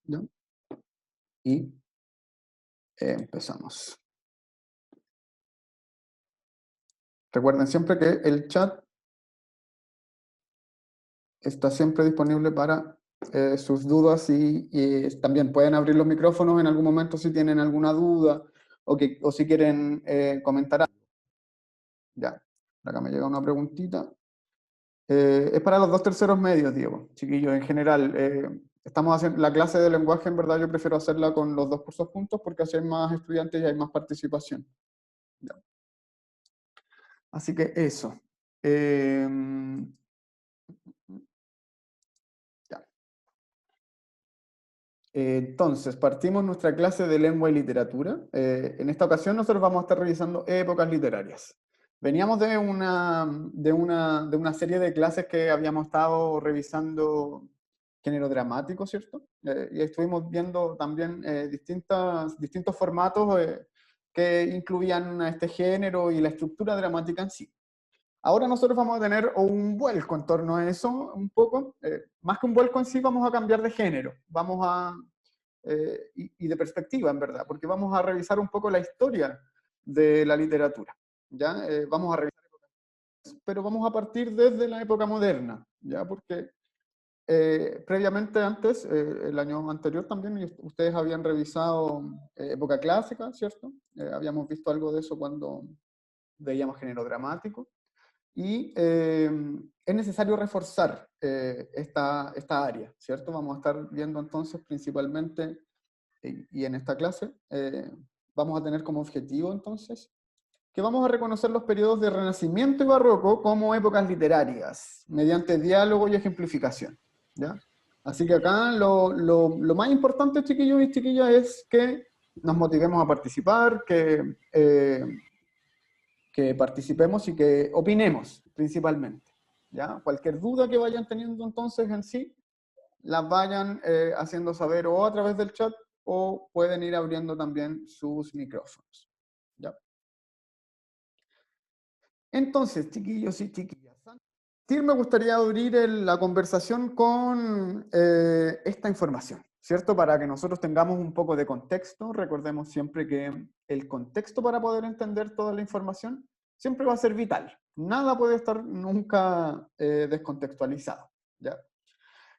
¿Ya? Y empezamos. Recuerden siempre que el chat está siempre disponible para sus dudas y también pueden abrir los micrófonos en algún momento si tienen alguna duda o si quieren comentar algo. Ya, acá me llega una preguntita. Es para los 2/3 medios, Diego, chiquillos, en general. Estamos haciendo la clase de lenguaje, en verdad yo prefiero hacerla con los dos cursos juntos porque así hay más estudiantes y hay más participación. Ya. Así que eso. Eh, ya. Entonces, partimos nuestra clase de lengua y literatura. En esta ocasión nosotros vamos a estar revisando épocas literarias. Veníamos de una serie de clases que habíamos estado revisando género dramático, ¿cierto? Y estuvimos viendo también distintos formatos que incluían a este género y la estructura dramática en sí. Ahora nosotros vamos a tener un vuelco en torno a eso un poco. Más que un vuelco en sí, vamos a cambiar de género. Y de perspectiva, en verdad, porque vamos a revisar un poco la historia de la literatura. ¿Ya? Vamos a revisar, pero vamos a partir desde la época moderna, ¿ya? Porque previamente antes, el año anterior también, ustedes habían revisado época clásica, ¿cierto? Habíamos visto algo de eso cuando veíamos género dramático. Y es necesario reforzar esta área, ¿cierto? Vamos a estar viendo entonces principalmente, y en esta clase, vamos a tener como objetivo entonces, que vamos a reconocer los periodos de Renacimiento y Barroco como épocas literarias, mediante diálogo y ejemplificación, ¿ya? Así que acá lo más importante, chiquillos y chiquillas, es que nos motivemos a participar, que participemos y que opinemos principalmente. ¿Ya? Cualquier duda que vayan teniendo entonces en sí, las vayan haciendo saber o a través del chat o pueden ir abriendo también sus micrófonos. ¿Ya? Entonces, chiquillos y chiquillas, sí me gustaría abrir la conversación con esta información, ¿cierto? Para que nosotros tengamos un poco de contexto. Recordemos siempre que el contexto para poder entender toda la información siempre va a ser vital. Nada puede estar nunca descontextualizado, ¿ya?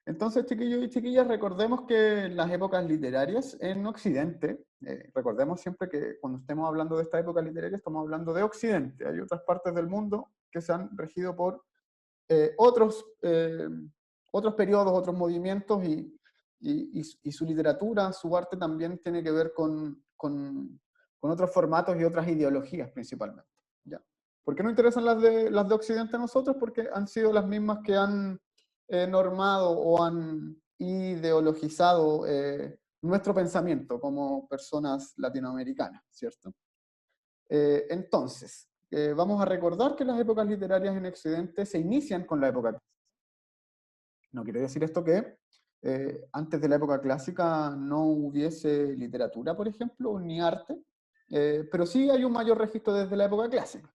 Entonces, chiquillos y chiquillas, recordemos que las épocas literarias en Occidente, recordemos siempre que cuando estemos hablando de esta época literaria estamos hablando de Occidente. Hay otras partes del mundo que se han regido por otros periodos, otros movimientos y su literatura, su arte también tiene que ver con otros formatos y otras ideologías principalmente. ¿Ya? ¿Por qué no interesan las de Occidente a nosotros? Porque han sido las mismas que han normado o han ideologizado nuestro pensamiento como personas latinoamericanas, ¿cierto? Entonces, vamos a recordar que las épocas literarias en Occidente se inician con la época clásica. No quiere decir esto que antes de la época clásica no hubiese literatura, por ejemplo, ni arte, pero sí hay un mayor registro desde la época clásica.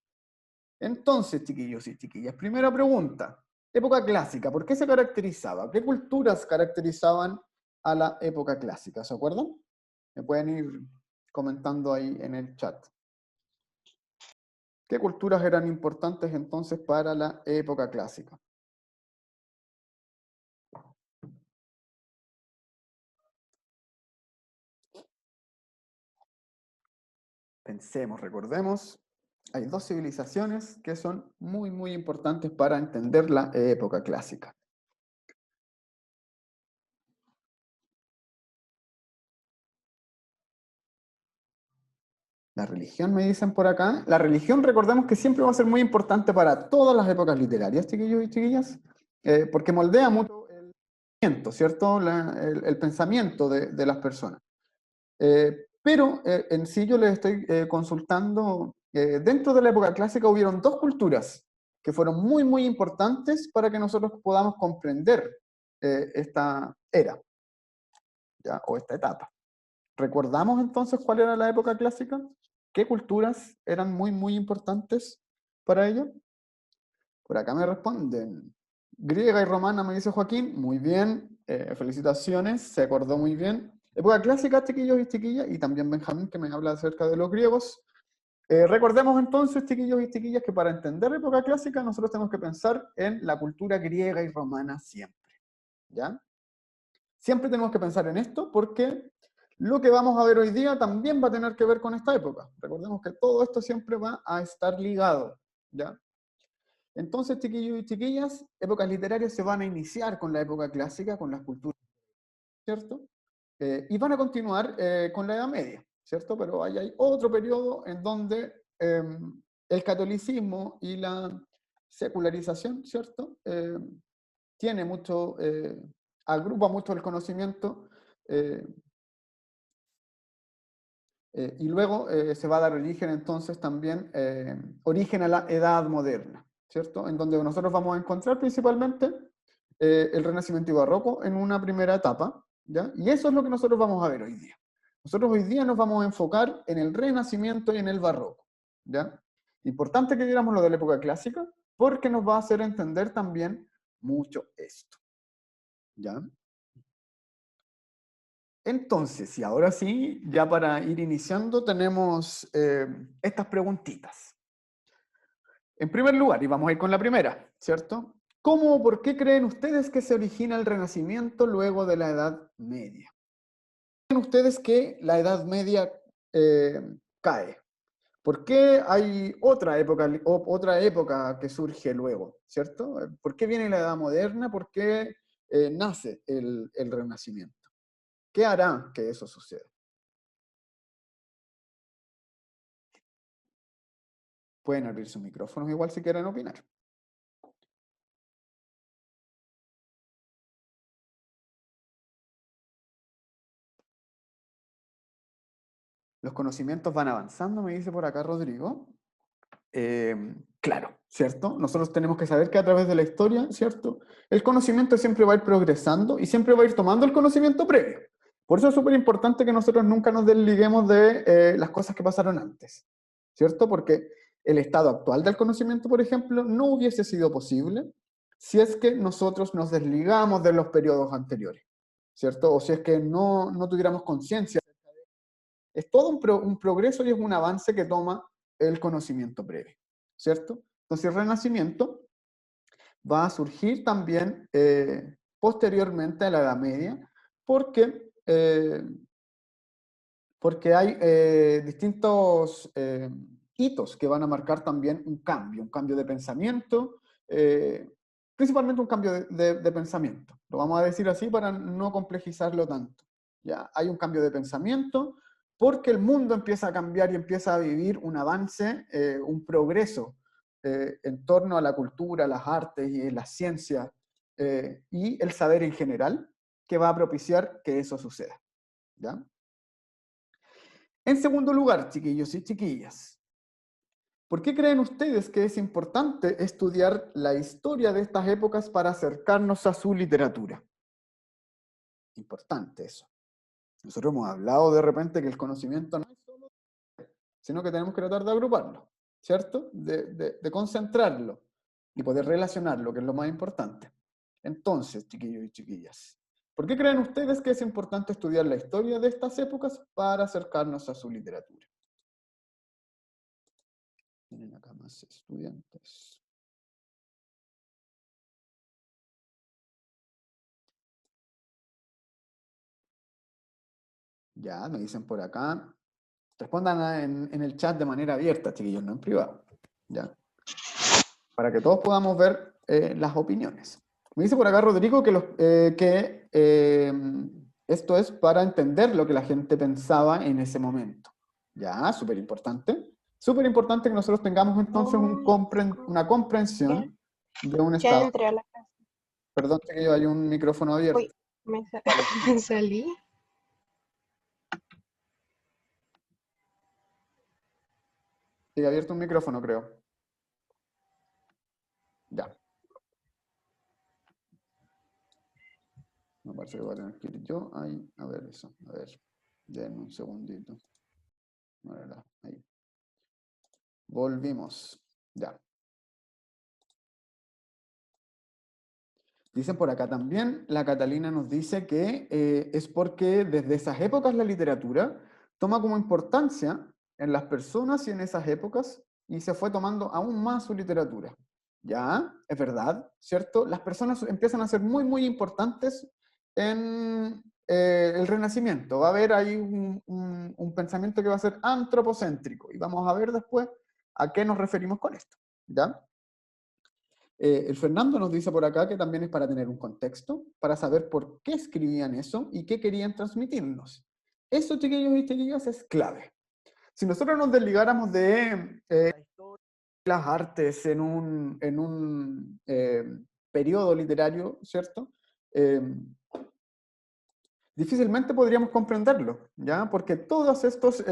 Entonces, chiquillos y chiquillas, primera pregunta. Época clásica, ¿por qué se caracterizaba? ¿Qué culturas caracterizaban a la época clásica? ¿Se acuerdan? Me pueden ir comentando ahí en el chat. ¿Qué culturas eran importantes entonces para la época clásica? Pensemos, recordemos, hay dos civilizaciones que son muy, muy importantes para entender la época clásica. La religión, me dicen por acá. La religión, recordemos que siempre va a ser muy importante para todas las épocas literarias, chiquillos y chiquillas, porque moldea mucho el pensamiento, ¿cierto? El pensamiento de las personas. Pero en sí yo les estoy consultando, dentro de la época clásica hubieron dos culturas que fueron muy, muy importantes para que nosotros podamos comprender esta era, ¿ya? O esta etapa. ¿Recordamos entonces cuál era la época clásica? ¿Qué culturas eran muy, muy importantes para ello? Por acá me responden. Griega y romana, me dice Joaquín. Muy bien. felicitaciones, se acordó muy bien. Época clásica, chiquillos y chiquillas, y también Benjamín, que me habla acerca de los griegos. Recordemos entonces, chiquillos y chiquillas, que para entender la época clásica nosotros tenemos que pensar en la cultura griega y romana siempre, ¿ya? Siempre tenemos que pensar en esto porque lo que vamos a ver hoy día también va a tener que ver con esta época. Recordemos que todo esto siempre va a estar ligado, ¿ya? Entonces, chiquillos y chiquillas, épocas literarias se van a iniciar con la época clásica, con las culturas, ¿cierto? Y van a continuar con la Edad Media, ¿cierto? Pero ahí hay otro periodo en donde el catolicismo y la secularización, ¿cierto? Tiene mucho, agrupa mucho el conocimiento, eh, y luego se va a dar origen entonces también, origen a la Edad Moderna, ¿cierto? En donde nosotros vamos a encontrar principalmente el Renacimiento y Barroco en una primera etapa, ¿ya? Y eso es lo que nosotros vamos a ver hoy día. Nosotros hoy día nos vamos a enfocar en el Renacimiento y en el Barroco, ¿ya? Importante que viéramos lo de la época clásica, porque nos va a hacer entender también mucho esto, ¿ya? Entonces, y ahora sí, ya para ir iniciando, tenemos estas preguntitas. En primer lugar, y vamos a ir con la primera, ¿cierto? ¿Cómo o por qué creen ustedes que se origina el Renacimiento luego de la Edad Media? ¿Creen ustedes que la Edad Media eh, cae? ¿Por qué hay otra época que surge luego, ¿cierto? ¿Por qué viene la Edad Moderna? ¿Por qué nace el Renacimiento? ¿Qué hará que eso suceda? Pueden abrir sus micrófonos igual si quieren opinar. Los conocimientos van avanzando, me dice por acá Rodrigo. Claro, ¿cierto? Nosotros tenemos que saber que a través de la historia, ¿cierto? El conocimiento siempre va a ir progresando y siempre va a ir tomando el conocimiento previo. Por eso es súper importante que nosotros nunca nos desliguemos de las cosas que pasaron antes, ¿cierto? Porque el estado actual del conocimiento, por ejemplo, no hubiese sido posible si es que nosotros nos desligamos de los periodos anteriores, ¿cierto? O si es que no tuviéramos conciencia. Es todo un progreso y es un avance que toma el conocimiento previo, ¿cierto? Entonces el Renacimiento va a surgir también posteriormente a la Edad Media, porque, porque hay distintos hitos que van a marcar también un cambio de pensamiento, principalmente un cambio de pensamiento. Lo vamos a decir así para no complejizarlo tanto. ¿Ya? Hay un cambio de pensamiento porque el mundo empieza a cambiar y empieza a vivir un avance, un progreso en torno a la cultura, las artes y las ciencias y el saber en general que va a propiciar que eso suceda. ¿Ya? En segundo lugar, chiquillos y chiquillas, ¿por qué creen ustedes que es importante estudiar la historia de estas épocas para acercarnos a su literatura? Importante eso. Nosotros hemos hablado de repente que el conocimiento no es solo, sino que tenemos que tratar de agruparlo, ¿cierto? De concentrarlo y poder relacionarlo, que es lo más importante. Entonces, chiquillos y chiquillas, ¿por qué creen ustedes que es importante estudiar la historia de estas épocas para acercarnos a su literatura? Tienen acá más estudiantes. Ya, me dicen por acá. Respondan en el chat de manera abierta, chiquillos, no en privado. ¿Ya? Para que todos podamos ver las opiniones. Me dice por acá Rodrigo que esto es para entender lo que la gente pensaba en ese momento. Ya, súper importante. Súper importante que nosotros tengamos entonces una Ya, comprensión de un ya estado. entré a la casa. Perdón, chiquillos, hay un micrófono Uy, abierto. me salí. Sigue abierto un micrófono, creo. Ya. Me parece que voy a tener que ir yo ahí. A ver eso. A ver. Denme un segundito. Ahí. Volvimos. Ya. Dicen por acá también, la Catalina nos dice que es porque desde esas épocas la literatura toma como importancia en las personas y en esas épocas y se fue tomando aún más su literatura. Ya, es verdad, ¿cierto? Las personas empiezan a ser muy, muy importantes en el Renacimiento. Va a haber ahí un pensamiento que va a ser antropocéntrico y vamos a ver después a qué nos referimos con esto. ¿Ya? El Fernando nos dice por acá que también es para tener un contexto, para saber por qué escribían eso y qué querían transmitirnos. Eso, chiquillos y chiquillas, es clave. Si nosotros nos desligáramos de las artes en un periodo literario, ¿cierto? Eh, difícilmente podríamos comprenderlo, ¿ya? Porque todos estos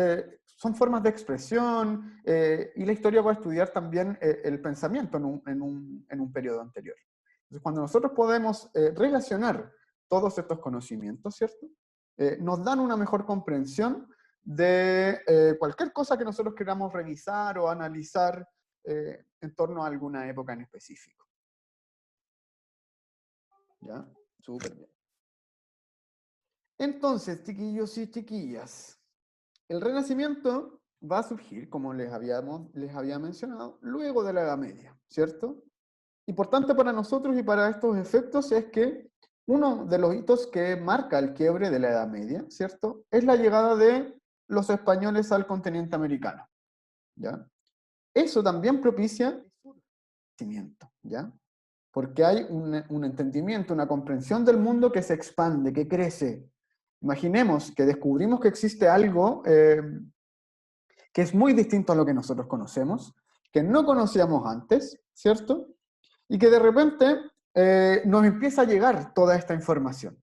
son formas de expresión y la historia va a estudiar también el pensamiento en un periodo anterior. Entonces, cuando nosotros podemos relacionar todos estos conocimientos, ¿cierto? Nos dan una mejor comprensión de cualquier cosa que nosotros queramos revisar o analizar en torno a alguna época en específico. ¿Ya? Súper bien. Entonces, chiquillos y chiquillas, el Renacimiento va a surgir, como les había mencionado, luego de la Edad Media, ¿cierto? Importante para nosotros y para estos efectos es que uno de los hitos que marca el quiebre de la Edad Media, ¿cierto? Es la llegada de los españoles al continente americano, ¿ya? Eso también propicia el Renacimiento, ¿ya? Porque hay un entendimiento, una comprensión del mundo que se expande, que crece. Imaginemos que descubrimos que existe algo que es muy distinto a lo que nosotros conocemos, que no conocíamos antes, ¿cierto? Y que de repente nos empieza a llegar toda esta información.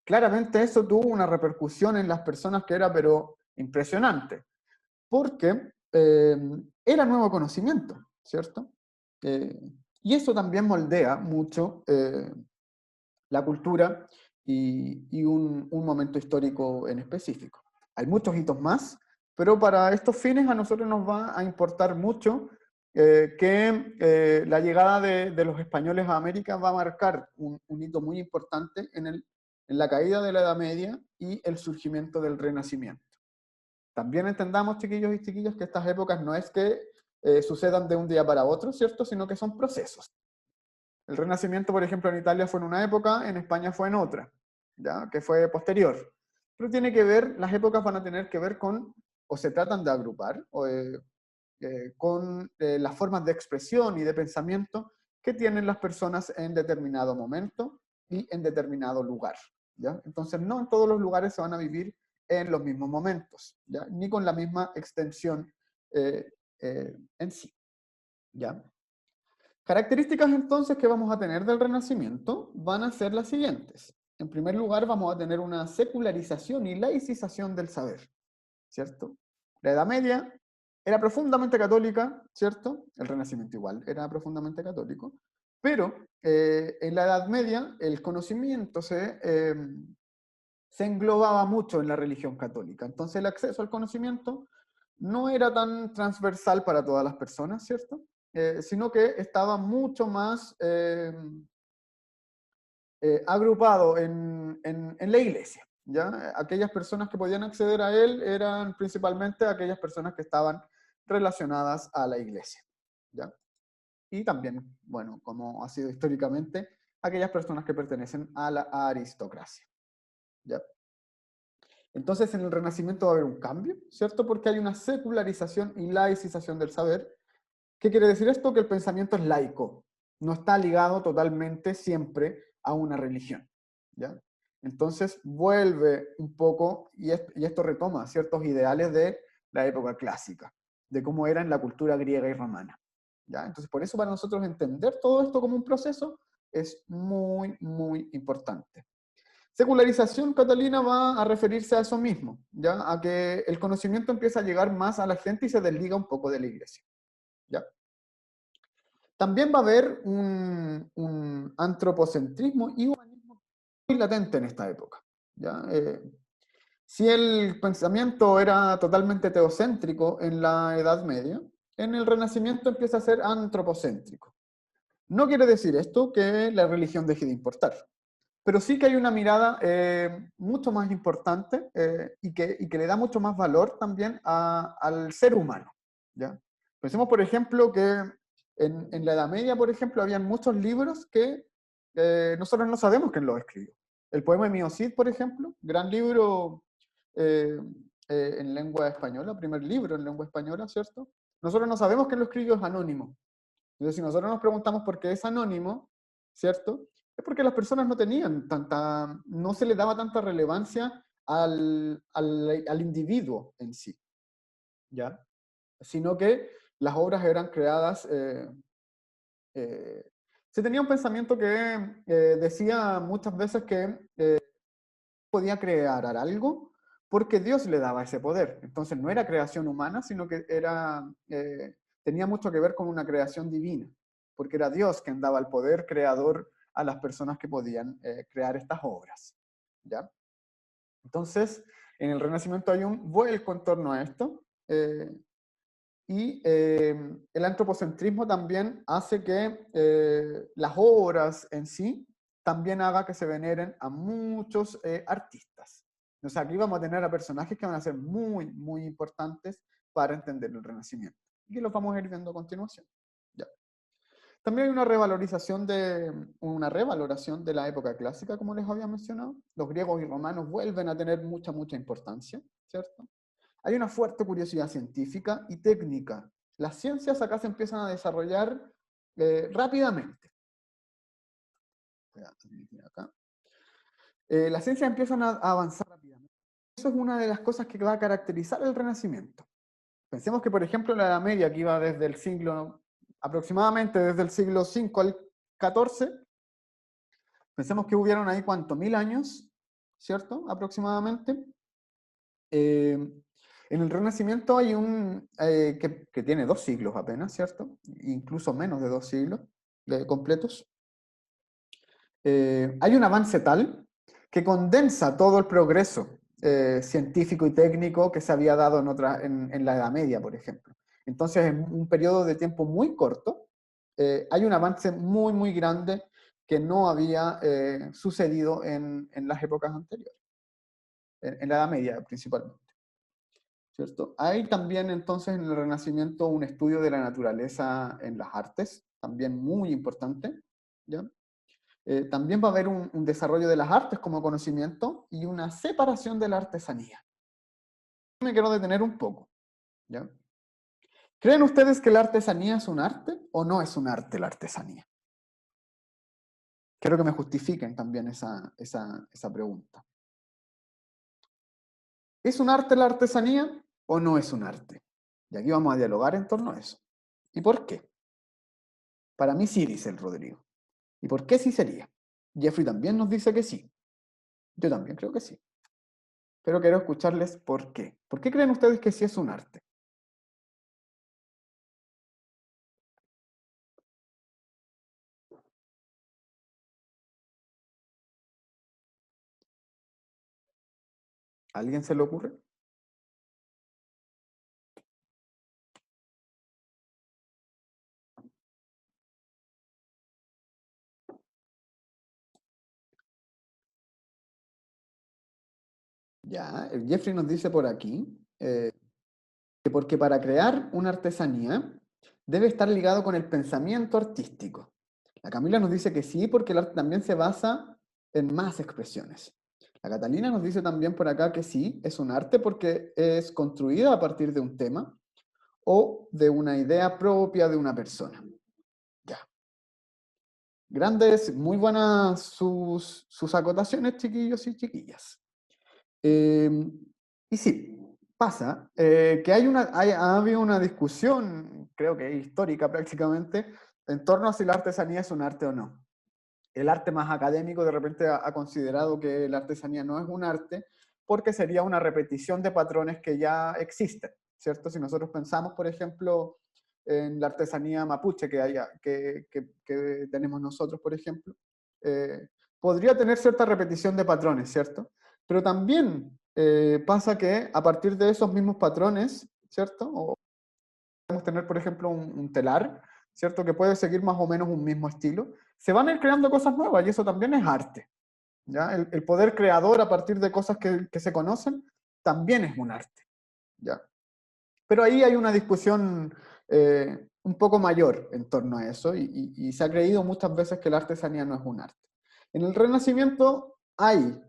Claramente eso tuvo una repercusión en las personas que era, pero impresionante, porque era nuevo conocimiento, ¿cierto? Y eso también moldea mucho la cultura y un momento histórico en específico. Hay muchos hitos más, pero para estos fines a nosotros nos va a importar mucho que la llegada de los españoles a América va a marcar un hito muy importante en la caída de la Edad Media y el surgimiento del Renacimiento. También entendamos, chiquillos y chiquillas, que estas épocas no es que sucedan de un día para otro, ¿cierto? Sino que son procesos. El Renacimiento, por ejemplo, en Italia fue en una época, en España fue en otra, ¿ya? Que fue posterior. Pero tiene que ver, las épocas van a tener que ver con, o se tratan de agrupar, con las formas de expresión y de pensamiento que tienen las personas en determinado momento y en determinado lugar, ¿ya? Entonces, no en todos los lugares se van a vivir en los mismos momentos, ¿ya? Ni con la misma extensión en sí, ¿ya? Características entonces que vamos a tener del Renacimiento van a ser las siguientes. En primer lugar, vamos a tener una secularización y laicización del saber, ¿cierto? La Edad Media era profundamente católica, ¿cierto? El Renacimiento igual era profundamente católico, pero en la Edad Media el conocimiento se englobaba mucho en la religión católica. Entonces el acceso al conocimiento no era tan transversal para todas las personas, ¿cierto? Sino que estaba mucho más agrupado en la iglesia, ¿ya? Aquellas personas que podían acceder a él eran principalmente aquellas personas que estaban relacionadas a la iglesia, ¿ya? Y también, bueno, como ha sido históricamente, aquellas personas que pertenecen a la aristocracia, ¿ya? Entonces en el Renacimiento va a haber un cambio, ¿cierto? Porque hay una secularización y laicización del saber. ¿Qué quiere decir esto? Que el pensamiento es laico, no está ligado totalmente siempre a una religión, ¿ya? Entonces vuelve un poco, y esto retoma ciertos ideales de la época clásica, de cómo era en la cultura griega y romana, ¿ya? Entonces por eso para nosotros entender todo esto como un proceso es muy, muy importante. Secularización, Catalina, va a referirse a eso mismo, ¿ya? A que el conocimiento empieza a llegar más a la gente y se desliga un poco de la iglesia, ¿ya? También va a haber un antropocentrismo y humanismo muy latente en esta época, ¿ya? Si el pensamiento era totalmente teocéntrico en la Edad Media, en el Renacimiento empieza a ser antropocéntrico. No quiere decir esto que la religión deje de importar, pero sí que hay una mirada mucho más importante y que le da mucho más valor también al ser humano, ¿ya? Pensemos, por ejemplo, que en la Edad Media, por ejemplo, habían muchos libros que nosotros no sabemos quién los escribió. El poema de Mio Cid, por ejemplo, gran libro eh, en lengua española, primer libro en lengua española, ¿cierto? Nosotros no sabemos quién lo escribió, es anónimo. Entonces, si nosotros nos preguntamos por qué es anónimo, ¿cierto? Es porque las personas no tenían tanta, no se le daba tanta relevancia al individuo en sí, ¿ya? Sino que las obras eran creadas, se tenía un pensamiento que decía muchas veces que podía crear algo porque Dios le daba ese poder. Entonces no era creación humana, sino que tenía mucho que ver con una creación divina, porque era Dios quien daba el poder creador a las personas que podían crear estas obras, ¿ya? Entonces, en el Renacimiento hay un vuelco en torno a esto, y el antropocentrismo también hace que las obras en sí también haga que se veneren a muchos artistas. O sea, aquí vamos a tener a personajes que van a ser muy, muy importantes para entender el Renacimiento. Y que los vamos a ir viendo a continuación. Ya. También hay una revaloración de la época clásica, como les había mencionado. Los griegos y romanos vuelven a tener mucha, mucha importancia, ¿cierto? Hay una fuerte curiosidad científica y técnica. Las ciencias acá se empiezan a desarrollar rápidamente. Acá. Las ciencias empiezan a avanzar rápidamente. Eso es una de las cosas que va a caracterizar el Renacimiento. Pensemos que, por ejemplo, la Edad Media, que iba desde el siglo, aproximadamente desde el siglo V al XIV, pensemos que hubieron ahí, ¿cuánto? 1000 años, ¿cierto? Aproximadamente. En el Renacimiento hay que tiene 2 siglos apenas, ¿cierto? Incluso menos de 2 siglos completos. Hay un avance tal que condensa todo el progreso científico y técnico que se había dado en la Edad Media, por ejemplo. Entonces, en un periodo de tiempo muy corto, hay un avance muy, muy grande que no había sucedido en las épocas anteriores, en la Edad Media principalmente. ¿Cierto? Hay también entonces en el Renacimiento un estudio de la naturaleza en las artes, también muy importante, ¿ya? También va a haber un desarrollo de las artes como conocimiento y una separación de la artesanía. Me quiero detener un poco, ¿ya? ¿Creen ustedes que la artesanía es un arte o no es un arte la artesanía? Quiero que me justifiquen también esa pregunta. ¿Es un arte la artesanía o no es un arte? Y aquí vamos a dialogar en torno a eso. ¿Y por qué? Para mí sí, dice el Rodrigo. ¿Y por qué sí sería? Jeffrey también nos dice que sí. Yo también creo que sí. Pero quiero escucharles por qué. ¿Por qué creen ustedes que sí es un arte? ¿A alguien se le ocurre? Ya, el Jeffrey nos dice por aquí que porque para crear una artesanía debe estar ligado con el pensamiento artístico. La Camila nos dice que sí, porque el arte también se basa en más expresiones. La Catalina nos dice también por acá que sí, es un arte porque es construida a partir de un tema o de una idea propia de una persona. Ya. Grandes, muy buenas sus acotaciones, chiquillos y chiquillas. Y sí, pasa que ha habido una discusión, creo que histórica prácticamente, en torno a si la artesanía es un arte o no. El arte más académico de repente ha considerado que la artesanía no es un arte porque sería una repetición de patrones que ya existen, ¿cierto? Si nosotros pensamos, por ejemplo, en la artesanía mapuche que tenemos nosotros, por ejemplo, podría tener cierta repetición de patrones, ¿cierto? Pero también pasa que a partir de esos mismos patrones, ¿cierto? O podemos tener, por ejemplo, un telar, ¿cierto? Que puede seguir más o menos un mismo estilo, se van a ir creando cosas nuevas y eso también es arte. ¿Ya? El poder creador a partir de cosas que se conocen también es un arte. ¿Ya? Pero ahí hay una discusión un poco mayor en torno a eso y se ha creído muchas veces que la artesanía no es un arte. En el Renacimiento hay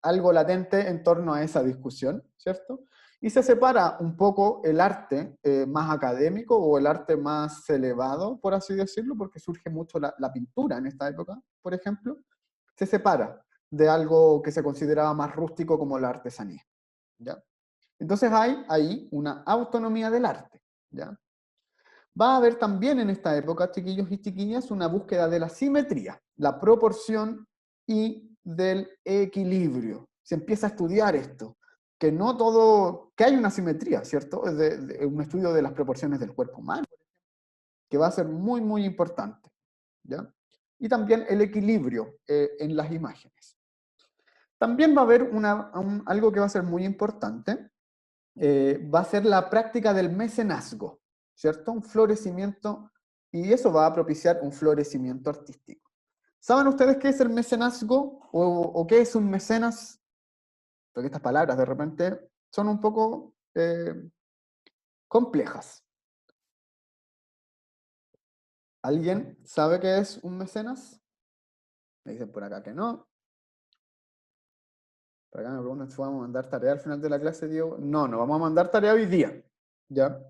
algo latente en torno a esa discusión, ¿cierto? Y se separa un poco el arte más académico o el arte más elevado, por así decirlo, porque surge mucho la pintura en esta época, por ejemplo, se separa de algo que se consideraba más rústico como la artesanía, ¿ya? Entonces hay ahí una autonomía del arte, ¿ya? Va a haber también en esta época, chiquillos y chiquillas, una búsqueda de la simetría, la proporción y del equilibrio. Se empieza a estudiar esto, que no todo, que hay una simetría, ¿cierto? De un estudio de las proporciones del cuerpo humano, que va a ser muy, muy importante, ¿ya? Y también el equilibrio en las imágenes. También va a haber algo que va a ser muy importante, va a ser la práctica del mecenazgo, ¿cierto? Un florecimiento, y eso va a propiciar un florecimiento artístico. ¿Saben ustedes qué es el mecenazgo o qué es un mecenas? Porque estas palabras de repente son un poco complejas. ¿Alguien sabe qué es un mecenas? Me dicen por acá que no. Por acá me preguntan si vamos a mandar tarea al final de la clase, Diego. No, no vamos a mandar tarea hoy día, ¿ya?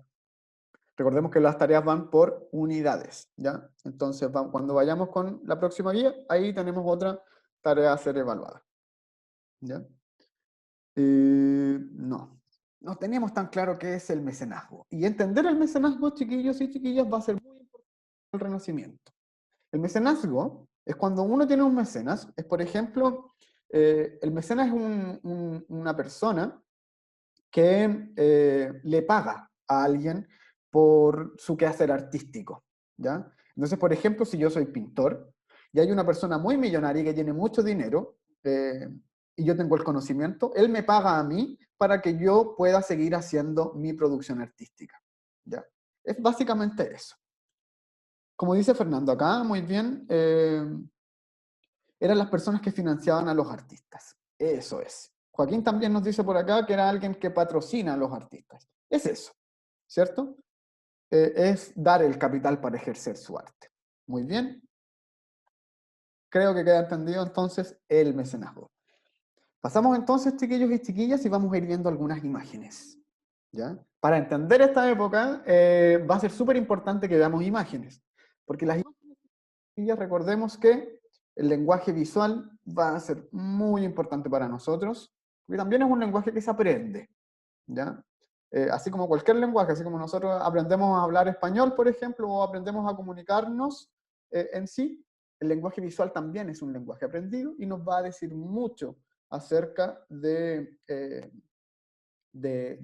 Recordemos que las tareas van por unidades, ¿ya? Entonces, cuando vayamos con la próxima guía, ahí tenemos otra tarea a ser evaluada, ¿ya? No tenemos tan claro qué es el mecenazgo. Y entender el mecenazgo, chiquillos y chiquillas, va a ser muy importante en el Renacimiento. El mecenazgo es cuando uno tiene un mecenas, es por ejemplo, el mecenas es una persona que le paga a alguien por su quehacer artístico, ¿ya? Entonces, por ejemplo, si yo soy pintor y hay una persona muy millonaria que tiene mucho dinero y yo tengo el conocimiento, él me paga a mí para que yo pueda seguir haciendo mi producción artística, ¿ya? Es básicamente eso. Como dice Fernando acá, muy bien, eran las personas que financiaban a los artistas. Eso es. Joaquín también nos dice por acá que era alguien que patrocina a los artistas. Es eso, ¿cierto? Es dar el capital para ejercer su arte. Muy bien. Creo que queda entendido entonces el mecenazgo. Pasamos entonces, chiquillos y chiquillas, y vamos a ir viendo algunas imágenes, ¿ya? Para entender esta época va a ser súper importante que veamos imágenes, porque las imágenes, recordemos que el lenguaje visual va a ser muy importante para nosotros, porque también es un lenguaje que se aprende, ¿ya? Así como cualquier lenguaje, así como nosotros aprendemos a hablar español, por ejemplo, o aprendemos a comunicarnos en sí, el lenguaje visual también es un lenguaje aprendido y nos va a decir mucho acerca de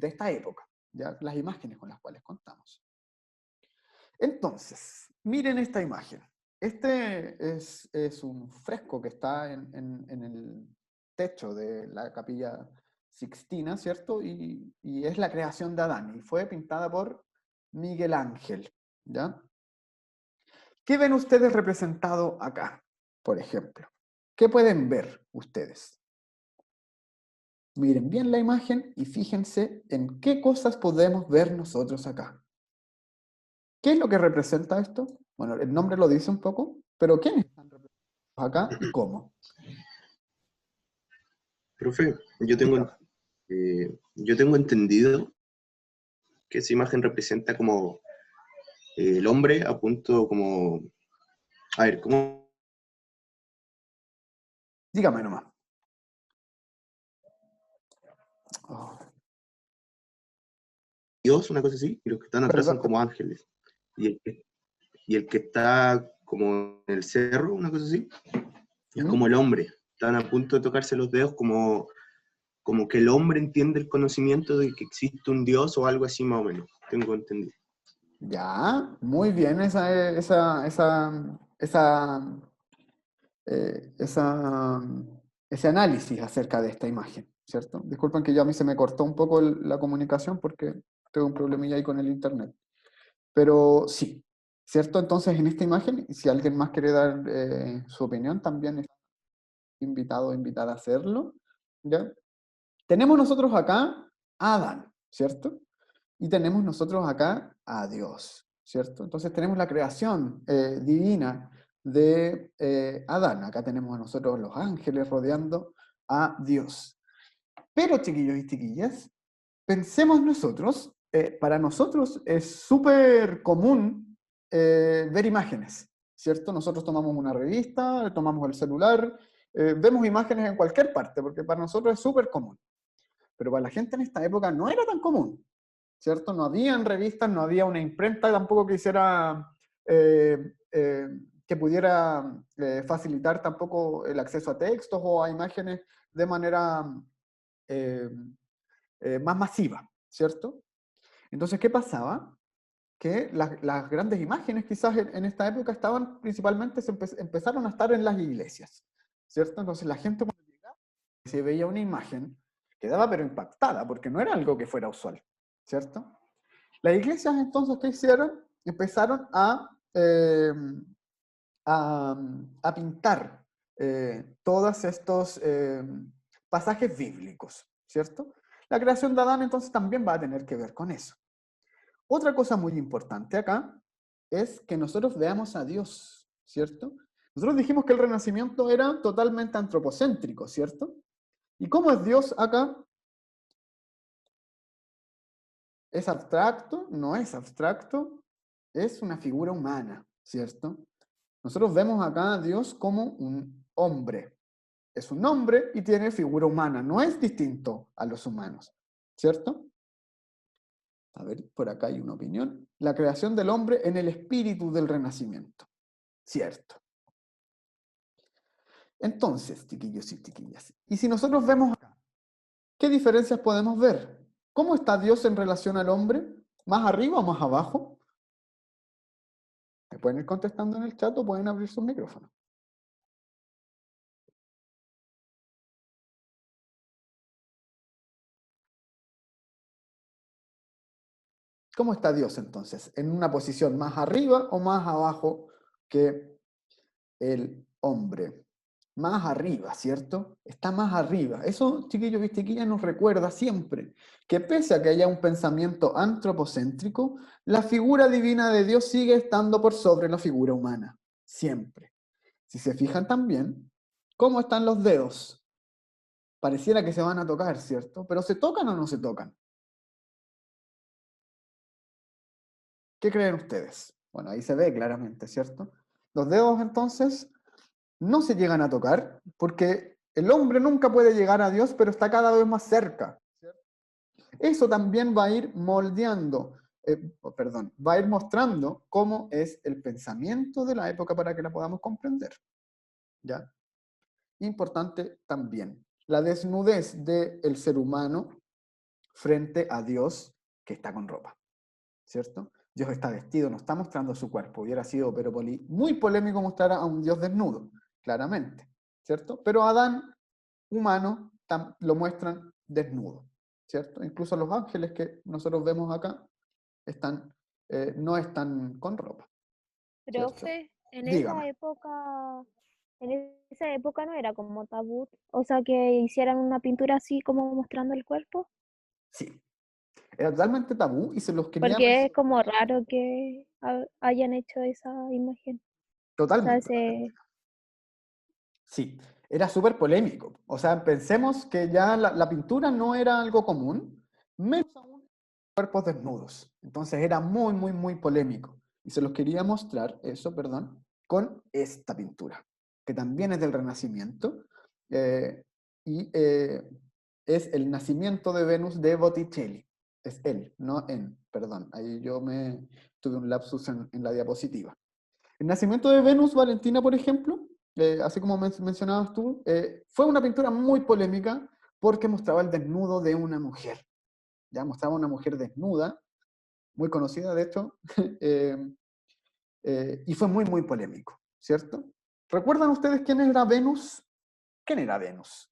esta época, ¿ya? Las imágenes con las cuales contamos. Entonces, miren esta imagen. Este es un fresco que está en el techo de la Capilla Sixtina, ¿cierto? Y es la creación de Adán, y fue pintada por Miguel Ángel, ¿ya? ¿Qué ven ustedes representado acá, por ejemplo? ¿Qué pueden ver ustedes? Miren bien la imagen y fíjense en qué cosas podemos ver nosotros acá. ¿Qué es lo que representa esto? Bueno, el nombre lo dice un poco, pero ¿quiénes están representados acá y cómo? Profe, Dígame. yo tengo entendido que esa imagen representa como el hombre a punto como... A ver, como Dígame nomás. Oh, Dios, una cosa así, y los que están atrás son perdón, como ángeles. Y el que está como en el cerro, una cosa así, es ¿Mm? como el hombre. Están a punto de tocarse los dedos como que el hombre entiende el conocimiento de que existe un Dios o algo así más o menos. Tengo entendido. Ya, muy bien esa, ese análisis acerca de esta imagen, ¿cierto? Disculpen que ya a mí se me cortó un poco la comunicación porque tengo un problemilla ahí con el internet. Pero sí, ¿cierto? Entonces, en esta imagen, si alguien más quiere dar su opinión, también está invitado o invitada a hacerlo, ¿ya? Tenemos nosotros acá a Adán, ¿cierto? Y tenemos nosotros acá a Dios, ¿cierto? Entonces tenemos la creación divina de Adán. Acá tenemos a nosotros los ángeles rodeando a Dios. Pero, chiquillos y chiquillas, pensemos nosotros, para nosotros es súper común ver imágenes, ¿cierto? Nosotros tomamos una revista, tomamos el celular, vemos imágenes en cualquier parte, porque para nosotros es súper común. Pero para la gente en esta época no era tan común, ¿cierto? No habían revistas, no había una imprenta tampoco que hiciera, que pudiera facilitar tampoco el acceso a textos o a imágenes de manera eh, más masiva, ¿cierto? Entonces, ¿qué pasaba? Que las grandes imágenes quizás en esta época estaban principalmente, empezaron a estar en las iglesias, ¿cierto? Entonces la gente cuando llegaba, se veía una imagen, quedaba pero impactada, porque no era algo que fuera usual, ¿cierto? Las iglesias entonces, ¿qué hicieron? Empezaron a pintar todos estos pasajes bíblicos, ¿cierto? La creación de Adán entonces también va a tener que ver con eso. Otra cosa muy importante acá es que nosotros veamos a Dios, ¿cierto? Nosotros dijimos que el Renacimiento era totalmente antropocéntrico, ¿cierto? ¿Y cómo es Dios acá? ¿Es abstracto? No es abstracto, es una figura humana, ¿cierto? Nosotros vemos acá a Dios como un hombre. Es un hombre y tiene figura humana, no es distinto a los humanos, ¿cierto? A ver, por acá hay una opinión. La creación del hombre en el espíritu del Renacimiento. Cierto. Entonces, chiquillos y chiquillas, y si nosotros vemos acá, ¿qué diferencias podemos ver? ¿Cómo está Dios en relación al hombre? ¿Más arriba o más abajo? Me pueden ir contestando en el chat o pueden abrir sus micrófonos. ¿Cómo está Dios entonces? ¿En una posición más arriba o más abajo que el hombre? Más arriba, ¿cierto? Está más arriba. Eso, chiquillos y chiquillas, nos recuerda siempre que pese a que haya un pensamiento antropocéntrico, la figura divina de Dios sigue estando por sobre la figura humana. Siempre. Si se fijan también, ¿cómo están los dedos? Pareciera que se van a tocar, ¿cierto? Pero ¿se tocan o no se tocan? ¿Qué creen ustedes? Bueno, ahí se ve claramente, ¿cierto? Los dedos entonces no se llegan a tocar porque el hombre nunca puede llegar a Dios, pero está cada vez más cerca. Eso también va a ir moldeando, va a ir mostrando cómo es el pensamiento de la época para que la podamos comprender. ¿Ya? Importante también, la desnudez del ser humano frente a Dios que está con ropa, ¿cierto? Dios está vestido, no está mostrando su cuerpo. Hubiera sido pero muy polémico mostrar a un Dios desnudo, claramente, ¿cierto? Pero Adán, humano, lo muestran desnudo, ¿cierto? Incluso los ángeles que nosotros vemos acá están, no están con ropa, ¿cierto? Profe, Dígame. en esa época no era como tabú, o sea, que hicieran una pintura así como mostrando el cuerpo, Sí, era totalmente tabú y se los quería porque es como raro que hayan hecho esa imagen. O sea, totalmente. ese, Sí, era súper polémico. O sea, pensemos que ya la pintura no era algo común, menos aún cuerpos desnudos. Entonces era muy, muy, muy polémico. Y se los quería mostrar, eso, perdón, con esta pintura, que también es del Renacimiento, eh, y es el nacimiento de Venus de Botticelli. Es él, no en, perdón, ahí yo me tuve un lapsus en la diapositiva. El nacimiento de Venus Valentina, por ejemplo, así como mencionabas tú, fue una pintura muy polémica porque mostraba el desnudo de una mujer. Ya mostraba una mujer desnuda, muy conocida de hecho, eh, y fue muy, muy polémico, ¿cierto? ¿Recuerdan ustedes quién era Venus? ¿Quién era Venus?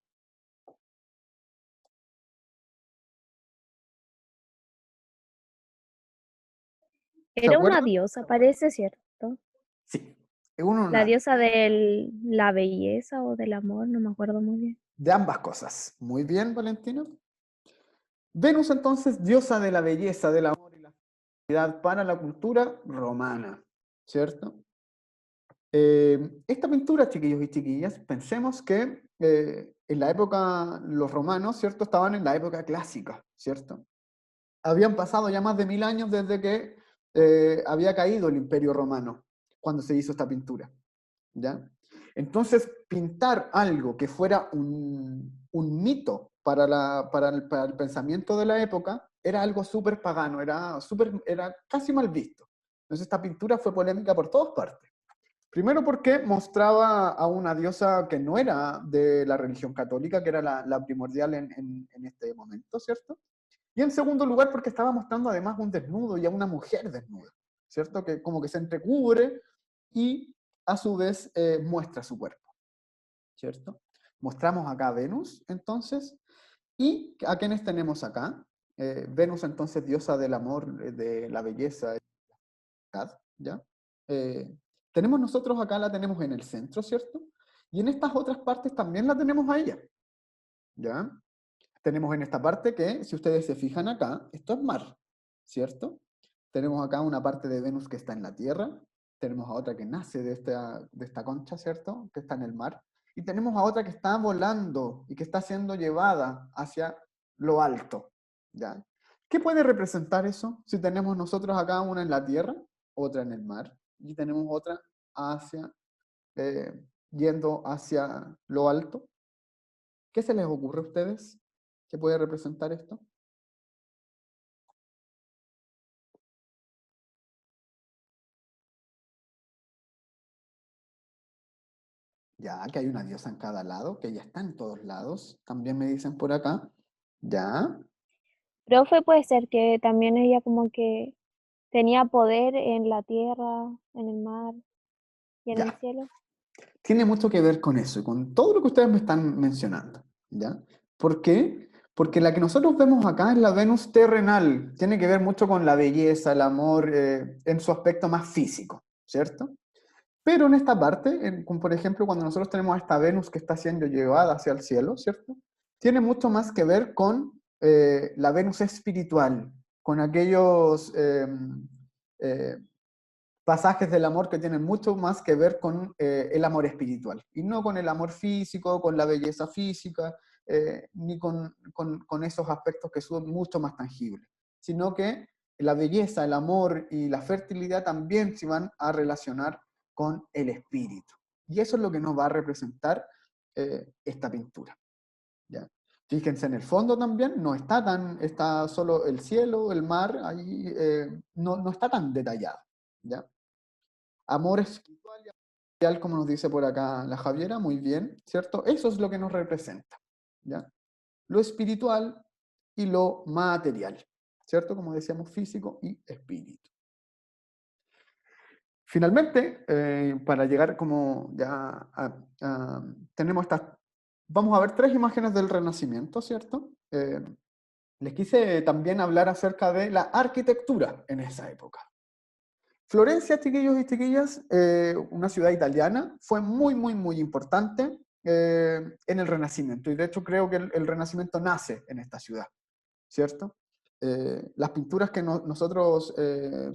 ¿Se era una acuerdan? diosa, parece, ¿cierto? ¿cierto? Sí, es un La lunar. diosa de la belleza o del amor, no me acuerdo muy bien. De ambas cosas. Muy bien, Valentina. Venus, entonces, diosa de la belleza, del amor y la felicidad para la cultura romana, ¿cierto? Esta pintura, chiquillos y chiquillas, pensemos que en la época, los romanos, ¿cierto? Estaban en la época clásica, ¿cierto? Habían pasado ya más de 1000 años desde que había caído el Imperio Romano, cuando se hizo esta pintura, ¿ya? Entonces, pintar algo que fuera un mito para el pensamiento de la época era algo súper pagano, era casi mal visto. Entonces, esta pintura fue polémica por todas partes. Primero porque mostraba a una diosa que no era de la religión católica, que era la primordial en este momento, ¿cierto? Y en segundo lugar porque estaba mostrando además un desnudo y a una mujer desnuda, ¿cierto? Que como que se entrecubre y a su vez muestra su cuerpo, ¿cierto? Mostramos acá a Venus, entonces, y ¿a quiénes tenemos acá? Venus, entonces, diosa del amor, de la belleza, ¿ya? Eh, tenemos nosotros acá, la tenemos en el centro, ¿cierto? Y en estas otras partes también la tenemos a ella, ¿ya? Tenemos en esta parte que, si ustedes se fijan acá, esto es mar, ¿cierto? Tenemos acá una parte de Venus que está en la Tierra, tenemos a otra que nace de esta concha, ¿cierto? Que está en el mar, y tenemos a otra que está volando y que está siendo llevada hacia lo alto, ¿ya? ¿Qué puede representar eso? Si tenemos nosotros acá una en la Tierra, otra en el mar, y tenemos otra hacia, yendo hacia lo alto. ¿Qué se les ocurre a ustedes? ¿Qué puede representar esto? Ya, que hay una diosa en cada lado, que ella está en todos lados. También me dicen por acá. Ya, Profe, puede ser que también ella como que tenía poder en la tierra, en el mar y en el ya. cielo. Tiene mucho que ver con eso y con todo lo que ustedes me están mencionando. ¿Ya? ¿Por qué? Porque la que nosotros vemos acá es la Venus terrenal. Tiene que ver mucho con la belleza, el amor, en su aspecto más físico, ¿cierto? Pero en esta parte, como por ejemplo cuando nosotros tenemos a esta Venus que está siendo llevada hacia el cielo, ¿cierto? Tiene mucho más que ver con la Venus espiritual, con aquellos eh, pasajes del amor que tienen mucho más que ver con el amor espiritual, y no con el amor físico, con la belleza física, ni con esos aspectos que son mucho más tangibles, sino que la belleza, el amor y la fertilidad también se van a relacionar con el espíritu. Y eso es lo que nos va a representar esta pintura, ¿ya? Fíjense en el fondo también, está solo el cielo, el mar, ahí no está tan detallado, ¿ya? Amor espiritual y material, como nos dice por acá la Javiera, muy bien, ¿cierto? Eso es lo que nos representa, ¿ya? Lo espiritual y lo material, ¿cierto? Como decíamos, físico y espíritu. Finalmente, para llegar como ya tenemos vamos a ver 3 imágenes del Renacimiento, ¿cierto? Les quise también hablar acerca de la arquitectura en esa época. Florencia, chiquillos y chiquillas, una ciudad italiana, fue muy, muy, muy importante en el Renacimiento. Y de hecho creo que el Renacimiento nace en esta ciudad, ¿cierto? Las pinturas que nosotros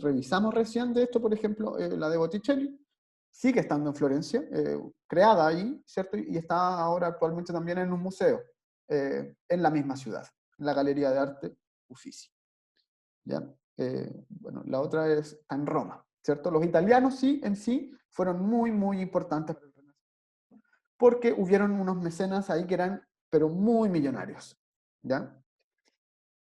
revisamos recién de esto, por ejemplo, la de Botticelli, sigue estando en Florencia, creada ahí, ¿cierto? Y está ahora actualmente también en un museo en la misma ciudad, en la Galería de Arte Uffizi. ¿Ya? Bueno, la otra está en Roma, ¿cierto? Los italianos sí, en sí, fueron muy, muy importantes para el Renacimiento, porque hubieron unos mecenas ahí que eran, pero muy millonarios, ¿ya?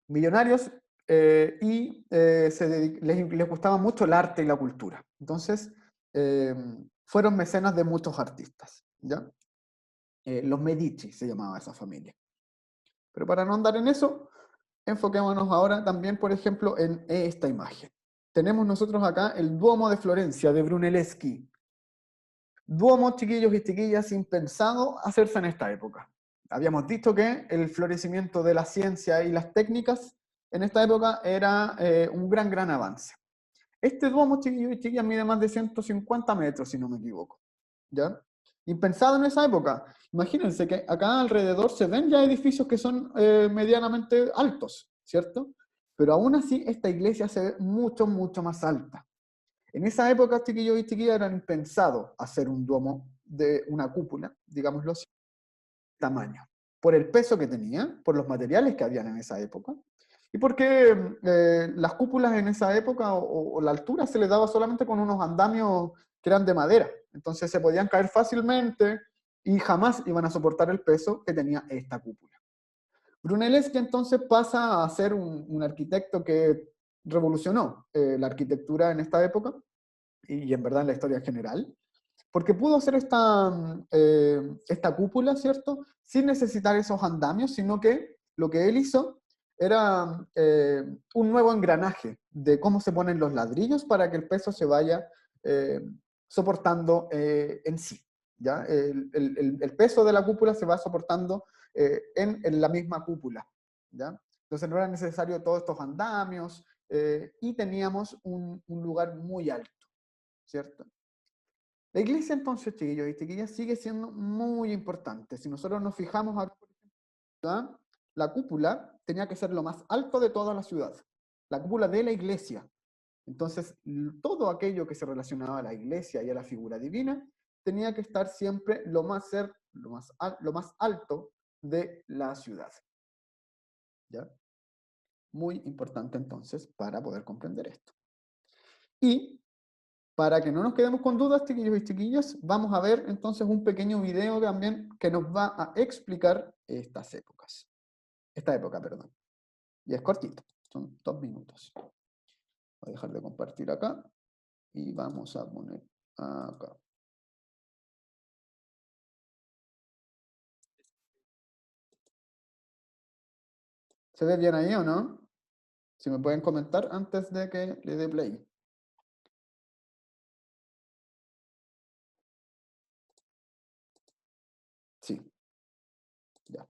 Millonarios les gustaba mucho el arte y la cultura. Entonces, fueron mecenas de muchos artistas, ¿ya? Los Medici se llamaba esa familia. Pero para no andar en eso, enfoquémonos ahora también, por ejemplo, en esta imagen. Tenemos nosotros acá el Duomo de Florencia, de Brunelleschi. Duomo, chiquillos y chiquillas, impensado hacerse en esta época. Habíamos dicho que el florecimiento de la ciencia y las técnicas en esta época era un gran, gran avance. Este duomo, chiquillos y chiquillas, mide más de 150 metros, si no me equivoco, ¿ya? Impensado en esa época. Imagínense que acá alrededor se ven ya edificios que son medianamente altos, ¿cierto? Pero aún así esta iglesia se ve mucho, mucho más alta. En esa época, chiquillos y chiquillas, era impensado hacer un duomo de una cúpula, digámoslo así, de tamaño. Por el peso que tenía, por los materiales que habían en esa época, y porque las cúpulas en esa época o la altura se les daba solamente con unos andamios que eran de madera. Entonces se podían caer fácilmente y jamás iban a soportar el peso que tenía esta cúpula. Brunelleschi entonces pasa a ser un arquitecto que revolucionó la arquitectura en esta época y en verdad en la historia en general, porque pudo hacer esta cúpula, ¿cierto? Sin necesitar esos andamios, sino que lo que él hizo era un nuevo engranaje de cómo se ponen los ladrillos para que el peso se vaya soportando en sí. ¿Ya? El peso de la cúpula se va soportando en la misma cúpula. ¿Ya? Entonces no era necesario todos estos andamios y teníamos un lugar muy alto, ¿cierto? La iglesia entonces, chiquillos y chiquillas, sigue siendo muy importante. Si nosotros nos fijamos acá, por ejemplo, la cúpula tenía que ser lo más alto de toda la ciudad, la cúpula de la iglesia. Entonces, todo aquello que se relacionaba a la iglesia y a la figura divina tenía que estar siempre lo más alto de la ciudad. ¿Ya? Muy importante entonces para poder comprender esto. Y para que no nos quedemos con dudas, chiquillos y chiquillas, vamos a ver entonces un pequeño video también que nos va a explicar esta época, perdón. Y es cortito, son 2 minutos. Voy a dejar de compartir acá y vamos a poner acá. ¿Se ve bien ahí o no? Si me pueden comentar antes de que le dé play. Sí. Ya.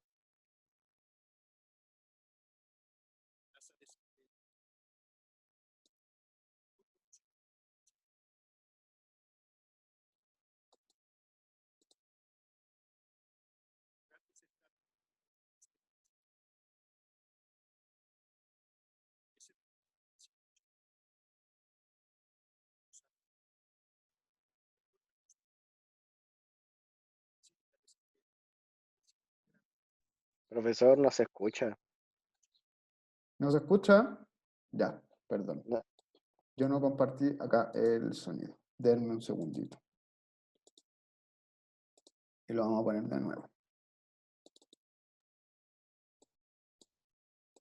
Profesor, no se escucha. ¿No se escucha? Ya, perdón. No. Yo no compartí acá el sonido. Denme un segundito. Y lo vamos a poner de nuevo.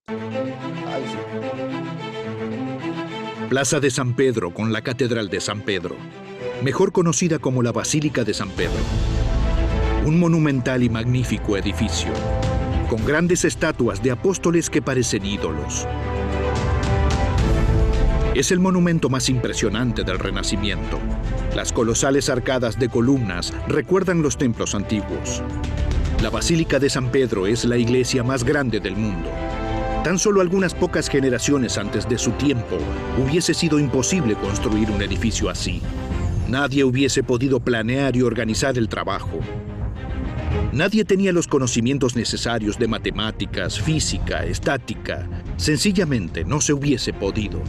Ahí sí. Plaza de San Pedro con la Catedral de San Pedro, mejor conocida como la Basílica de San Pedro. Un monumental y magnífico edificio, con grandes estatuas de apóstoles que parecen ídolos. Es el monumento más impresionante del Renacimiento. Las colosales arcadas de columnas recuerdan los templos antiguos. La Basílica de San Pedro es la iglesia más grande del mundo. Tan solo algunas pocas generaciones antes de su tiempo hubiese sido imposible construir un edificio así. Nadie hubiese podido planear y organizar el trabajo. Nadie tenía los conocimientos necesarios de matemáticas, física, estática. Sencillamente no se hubiese podido.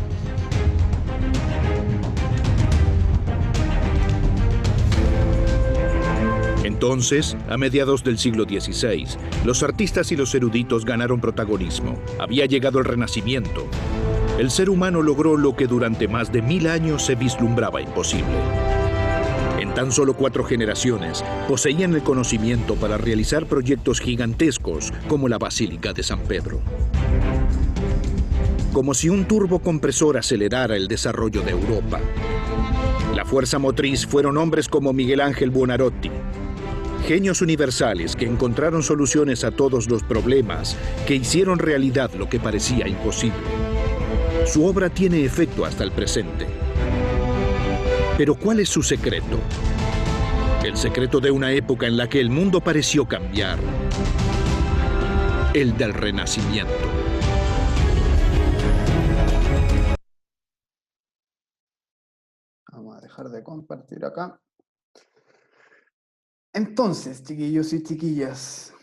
Entonces, a mediados del siglo XVI, los artistas y los eruditos ganaron protagonismo. Había llegado el Renacimiento. El ser humano logró lo que durante más de 1000 años se vislumbraba imposible. En tan solo 4 generaciones, poseían el conocimiento para realizar proyectos gigantescos como la Basílica de San Pedro. Como si un turbocompresor acelerara el desarrollo de Europa. La fuerza motriz fueron hombres como Miguel Ángel Buonarroti, genios universales que encontraron soluciones a todos los problemas, que hicieron realidad lo que parecía imposible. Su obra tiene efecto hasta el presente. Pero ¿cuál es su secreto? El secreto de una época en la que el mundo pareció cambiar. El del Renacimiento. dejar de compartir acá. Entonces, chiquillos y chiquillas,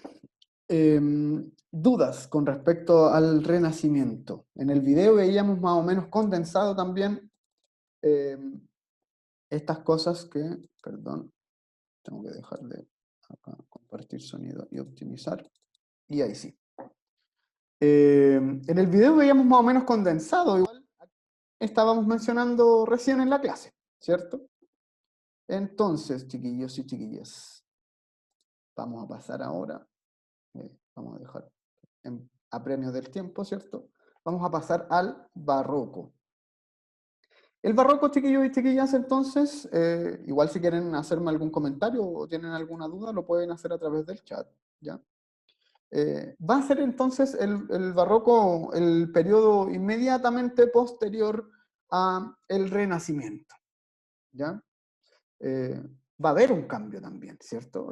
dudas con respecto al Renacimiento. En el video veíamos más o menos condensado también estas cosas que, perdón, tengo que dejar de acá, compartir sonido y optimizar. Y ahí sí. En el video veíamos más o menos condensado, igual estábamos mencionando recién en la clase, ¿cierto? Entonces, chiquillos y chiquillas, vamos a pasar ahora, vamos a dejar en apremio del tiempo, ¿cierto? Vamos a pasar al barroco. El barroco, chiquillos y chiquillas, entonces, igual si quieren hacerme algún comentario o tienen alguna duda, lo pueden hacer a través del chat, ¿ya? Va a ser entonces el barroco el periodo inmediatamente posterior al Renacimiento, ¿ya? Va a haber un cambio también, ¿cierto?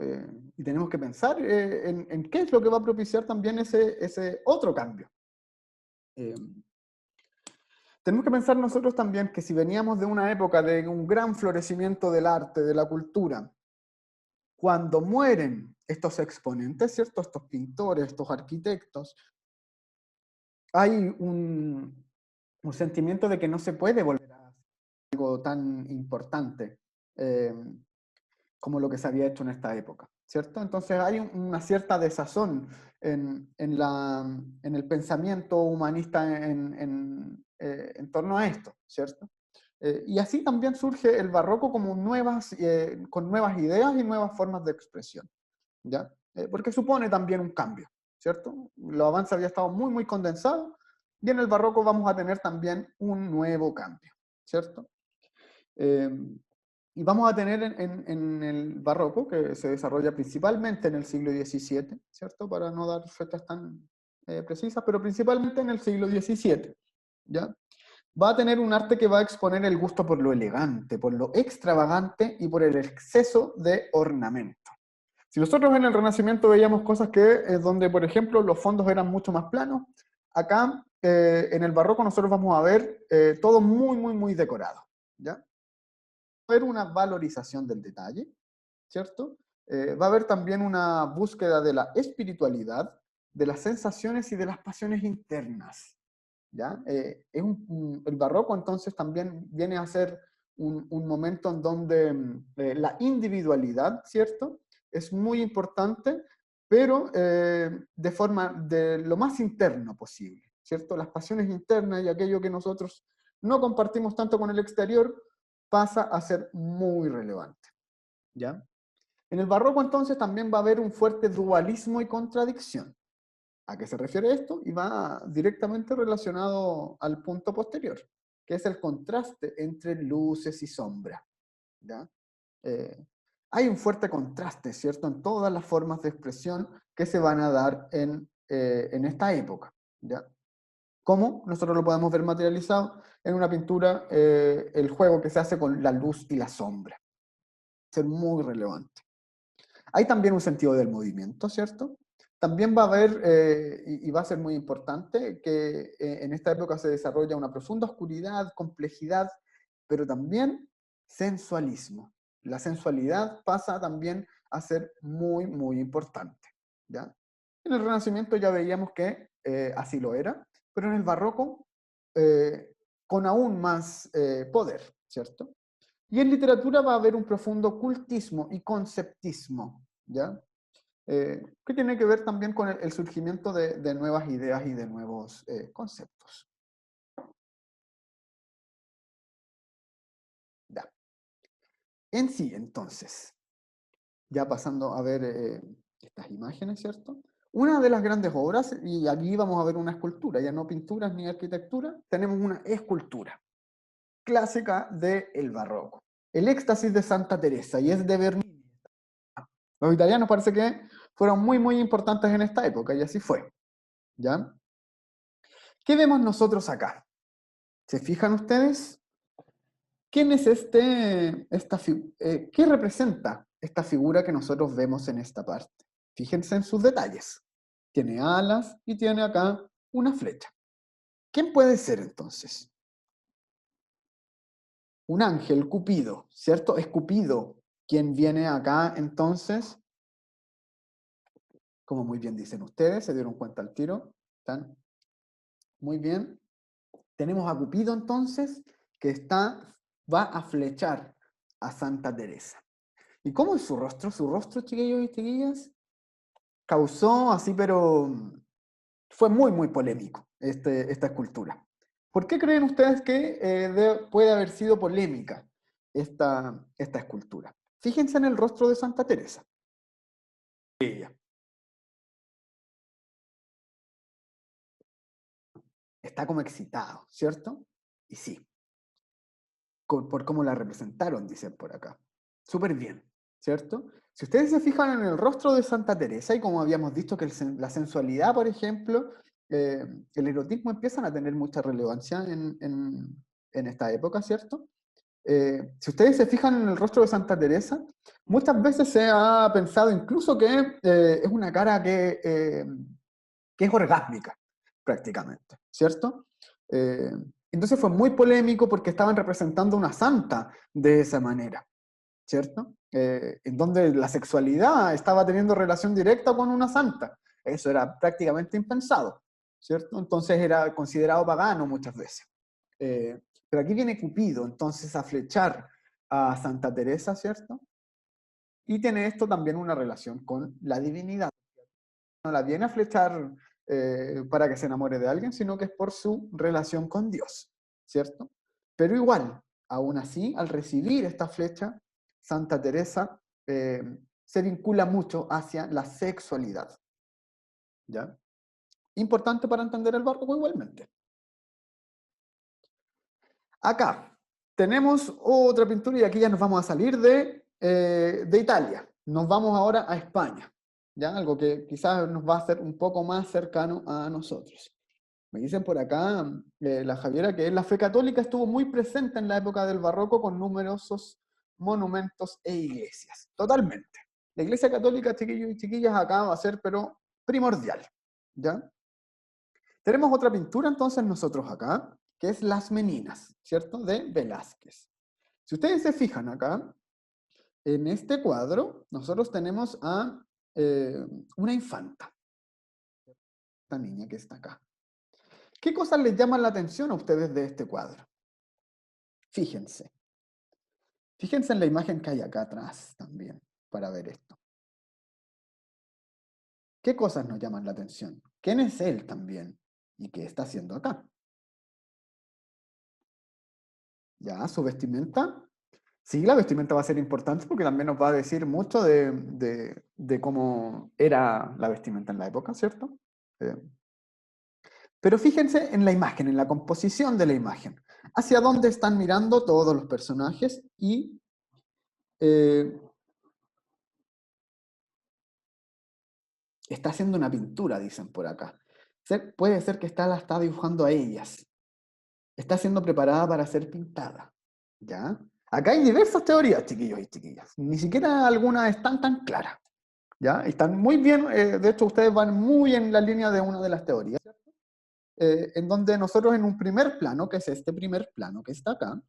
Y tenemos que pensar en qué es lo que va a propiciar también ese otro cambio. Tenemos que pensar nosotros también que si veníamos de una época de un gran florecimiento del arte, de la cultura, cuando mueren estos exponentes, ¿cierto? Estos pintores, estos arquitectos, hay un sentimiento de que no se puede volver a hacer algo tan importante como lo que se había hecho en esta época, ¿cierto? Entonces hay una cierta desazón en el pensamiento humanista en torno a esto, ¿cierto? Y así también surge el barroco como con nuevas ideas y nuevas formas de expresión, ¿ya? Porque supone también un cambio, ¿cierto? Los avances había estado muy, muy condensados, y en el barroco vamos a tener también un nuevo cambio, ¿cierto? Y vamos a tener en el barroco, que se desarrolla principalmente en el siglo XVII, ¿cierto? Para no dar fechas tan precisas, pero principalmente en el siglo XVII, ¿ya? Va a tener un arte que va a exponer el gusto por lo elegante, por lo extravagante y por el exceso de ornamento. Si nosotros en el Renacimiento veíamos cosas donde, por ejemplo, los fondos eran mucho más planos, acá en el barroco nosotros vamos a ver todo muy, muy, muy decorado, ¿ya? Va a haber una valorización del detalle, ¿cierto? Va a haber también una búsqueda de la espiritualidad, de las sensaciones y de las pasiones internas, ¿ya? El barroco entonces también viene a ser un momento en donde la individualidad, ¿cierto?, es muy importante, pero de forma de lo más interno posible, ¿cierto? Las pasiones internas y aquello que nosotros no compartimos tanto con el exterior pasa a ser muy relevante, ¿ya? En el barroco entonces también va a haber un fuerte dualismo y contradicción. ¿A qué se refiere esto? Y va directamente relacionado al punto posterior, que es el contraste entre luces y sombra, ¿ya? Hay un fuerte contraste, ¿cierto?, en todas las formas de expresión que se van a dar en esta época, ¿ya? ¿Cómo? Nosotros lo podemos ver materializado en una pintura, el juego que se hace con la luz y la sombra. Va a ser muy relevante. Hay también un sentido del movimiento, ¿cierto? También va a haber, y va a ser muy importante, que en esta época se desarrolla una profunda oscuridad, complejidad, pero también sensualismo. La sensualidad pasa también a ser muy, muy importante, ¿ya? En el Renacimiento ya veíamos que así lo era, pero en el Barroco con aún más poder, ¿cierto? Y en literatura va a haber un profundo cultismo y conceptismo, ¿ya? Que tiene que ver también con el surgimiento de nuevas ideas y de nuevos conceptos. Ya. En sí, entonces, ya pasando a ver estas imágenes, ¿cierto? Una de las grandes obras, y aquí vamos a ver una escultura, ya no pinturas ni arquitectura, tenemos una escultura clásica del barroco. El Éxtasis de Santa Teresa, y es de Bernini. Los italianos parece que fueron muy, muy importantes en esta época, y así fue, ¿ya? ¿Qué vemos nosotros acá? ¿Se fijan ustedes? ¿Quién es qué representa esta figura que nosotros vemos en esta parte? Fíjense en sus detalles. Tiene alas y tiene acá una flecha. ¿Quién puede ser entonces? un ángel, Cupido, ¿cierto? Es Cupido quien viene acá, entonces, como muy bien dicen ustedes, se dieron cuenta al tiro, ¿están? Muy bien. Tenemos a Cupido, entonces, que va a flechar a Santa Teresa. ¿Y cómo es su rostro? Su rostro, chiquillos y chiquillas, causó así, pero fue muy, muy polémico esta escultura. ¿Por qué creen ustedes que puede haber sido polémica esta escultura? Fíjense en el rostro de Santa Teresa. Ella está como excitado, ¿cierto? Y sí, por cómo la representaron, dicen por acá. Súper bien, ¿cierto? Si ustedes se fijan en el rostro de Santa Teresa, y como habíamos dicho que la sensualidad, por ejemplo, el erotismo empiezan a tener mucha relevancia en esta época, ¿cierto? Si ustedes se fijan en el rostro de Santa Teresa, muchas veces se ha pensado incluso que es una cara que es orgásmica, prácticamente, ¿cierto? Entonces fue muy polémico porque estaban representando una santa de esa manera, ¿cierto? En donde la sexualidad estaba teniendo relación directa con una santa. Eso era prácticamente impensado, ¿cierto? Entonces era considerado pagano muchas veces. Pero aquí viene Cupido, entonces, a flechar a Santa Teresa, ¿cierto? Y tiene esto también una relación con la divinidad. No la viene a flechar para que se enamore de alguien, sino que es por su relación con Dios, ¿cierto? Pero igual, aún así, al recibir esta flecha, Santa Teresa se vincula mucho hacia la sexualidad, ¿ya? Importante para entender el barroco igualmente. Acá tenemos otra pintura y aquí ya nos vamos a salir de Italia. Nos vamos ahora a España, ¿ya? Algo que quizás nos va a hacer un poco más cercano a nosotros. Me dicen por acá, la Javiera, que la fe católica estuvo muy presente en la época del barroco con numerosos monumentos e iglesias. Totalmente. La iglesia católica, chiquillos y chiquillas, acá va a ser, pero primordial, ¿ya? Tenemos otra pintura entonces nosotros acá, que es Las Meninas, ¿cierto? De Velázquez. Si ustedes se fijan acá, en este cuadro, nosotros tenemos a una infanta, esta niña que está acá. ¿Qué cosas les llaman la atención a ustedes de este cuadro? Fíjense. Fíjense en la imagen que hay acá atrás también, para ver esto. ¿Qué cosas nos llaman la atención? ¿Quién es él también? ¿Y qué está haciendo acá? ¿Ya? ¿Su vestimenta? Sí, la vestimenta va a ser importante porque también nos va a decir mucho de cómo era la vestimenta en la época, ¿cierto? Pero fíjense en la imagen, en la composición de la imagen. Hacia dónde están mirando todos los personajes y está haciendo una pintura, dicen por acá. Puede ser que la está dibujando a ellas. Está siendo preparada para ser pintada. ¿Ya? Acá hay diversas teorías, chiquillos y chiquillas. Ni siquiera algunas están tan claras. ¿Ya? Están muy bien, de hecho ustedes van muy en la línea de una de las teorías, en donde nosotros en un primer plano, que es este primer plano que está acá,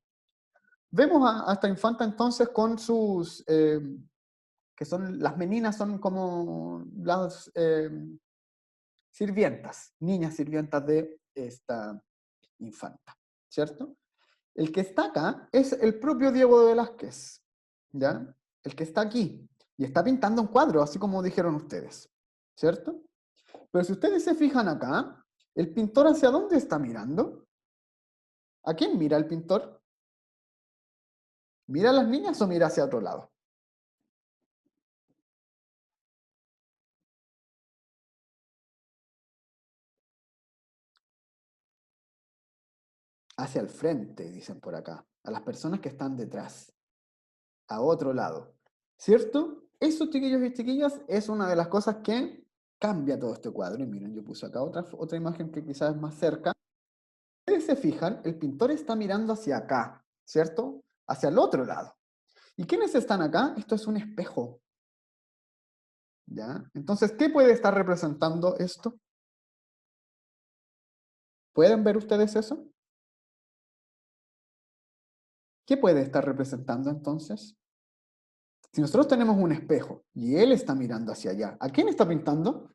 vemos a esta infanta entonces con sus, que son, las meninas son como las sirvientas, niñas sirvientas de esta infanta, ¿cierto? El que está acá es el propio Diego de Velázquez, ¿ya? El que está aquí, y está pintando un cuadro, así como dijeron ustedes, ¿cierto? Pero si ustedes se fijan acá, ¿el pintor hacia dónde está mirando? ¿A quién mira el pintor? ¿Mira a las niñas o mira hacia otro lado? Hacia el frente, dicen por acá, a las personas que están detrás, a otro lado, ¿cierto? Eso, chiquillos y chiquillas, es una de las cosas que cambia todo este cuadro. Y miren, yo puse acá otra imagen que quizás es más cerca. Si ustedes se fijan, el pintor está mirando hacia acá, ¿cierto? Hacia el otro lado. ¿Y quiénes están acá? Esto es un espejo. ¿Ya? Entonces, ¿qué puede estar representando esto? ¿Pueden ver ustedes eso? ¿Qué puede estar representando entonces? Si nosotros tenemos un espejo y él está mirando hacia allá, ¿a quién está pintando?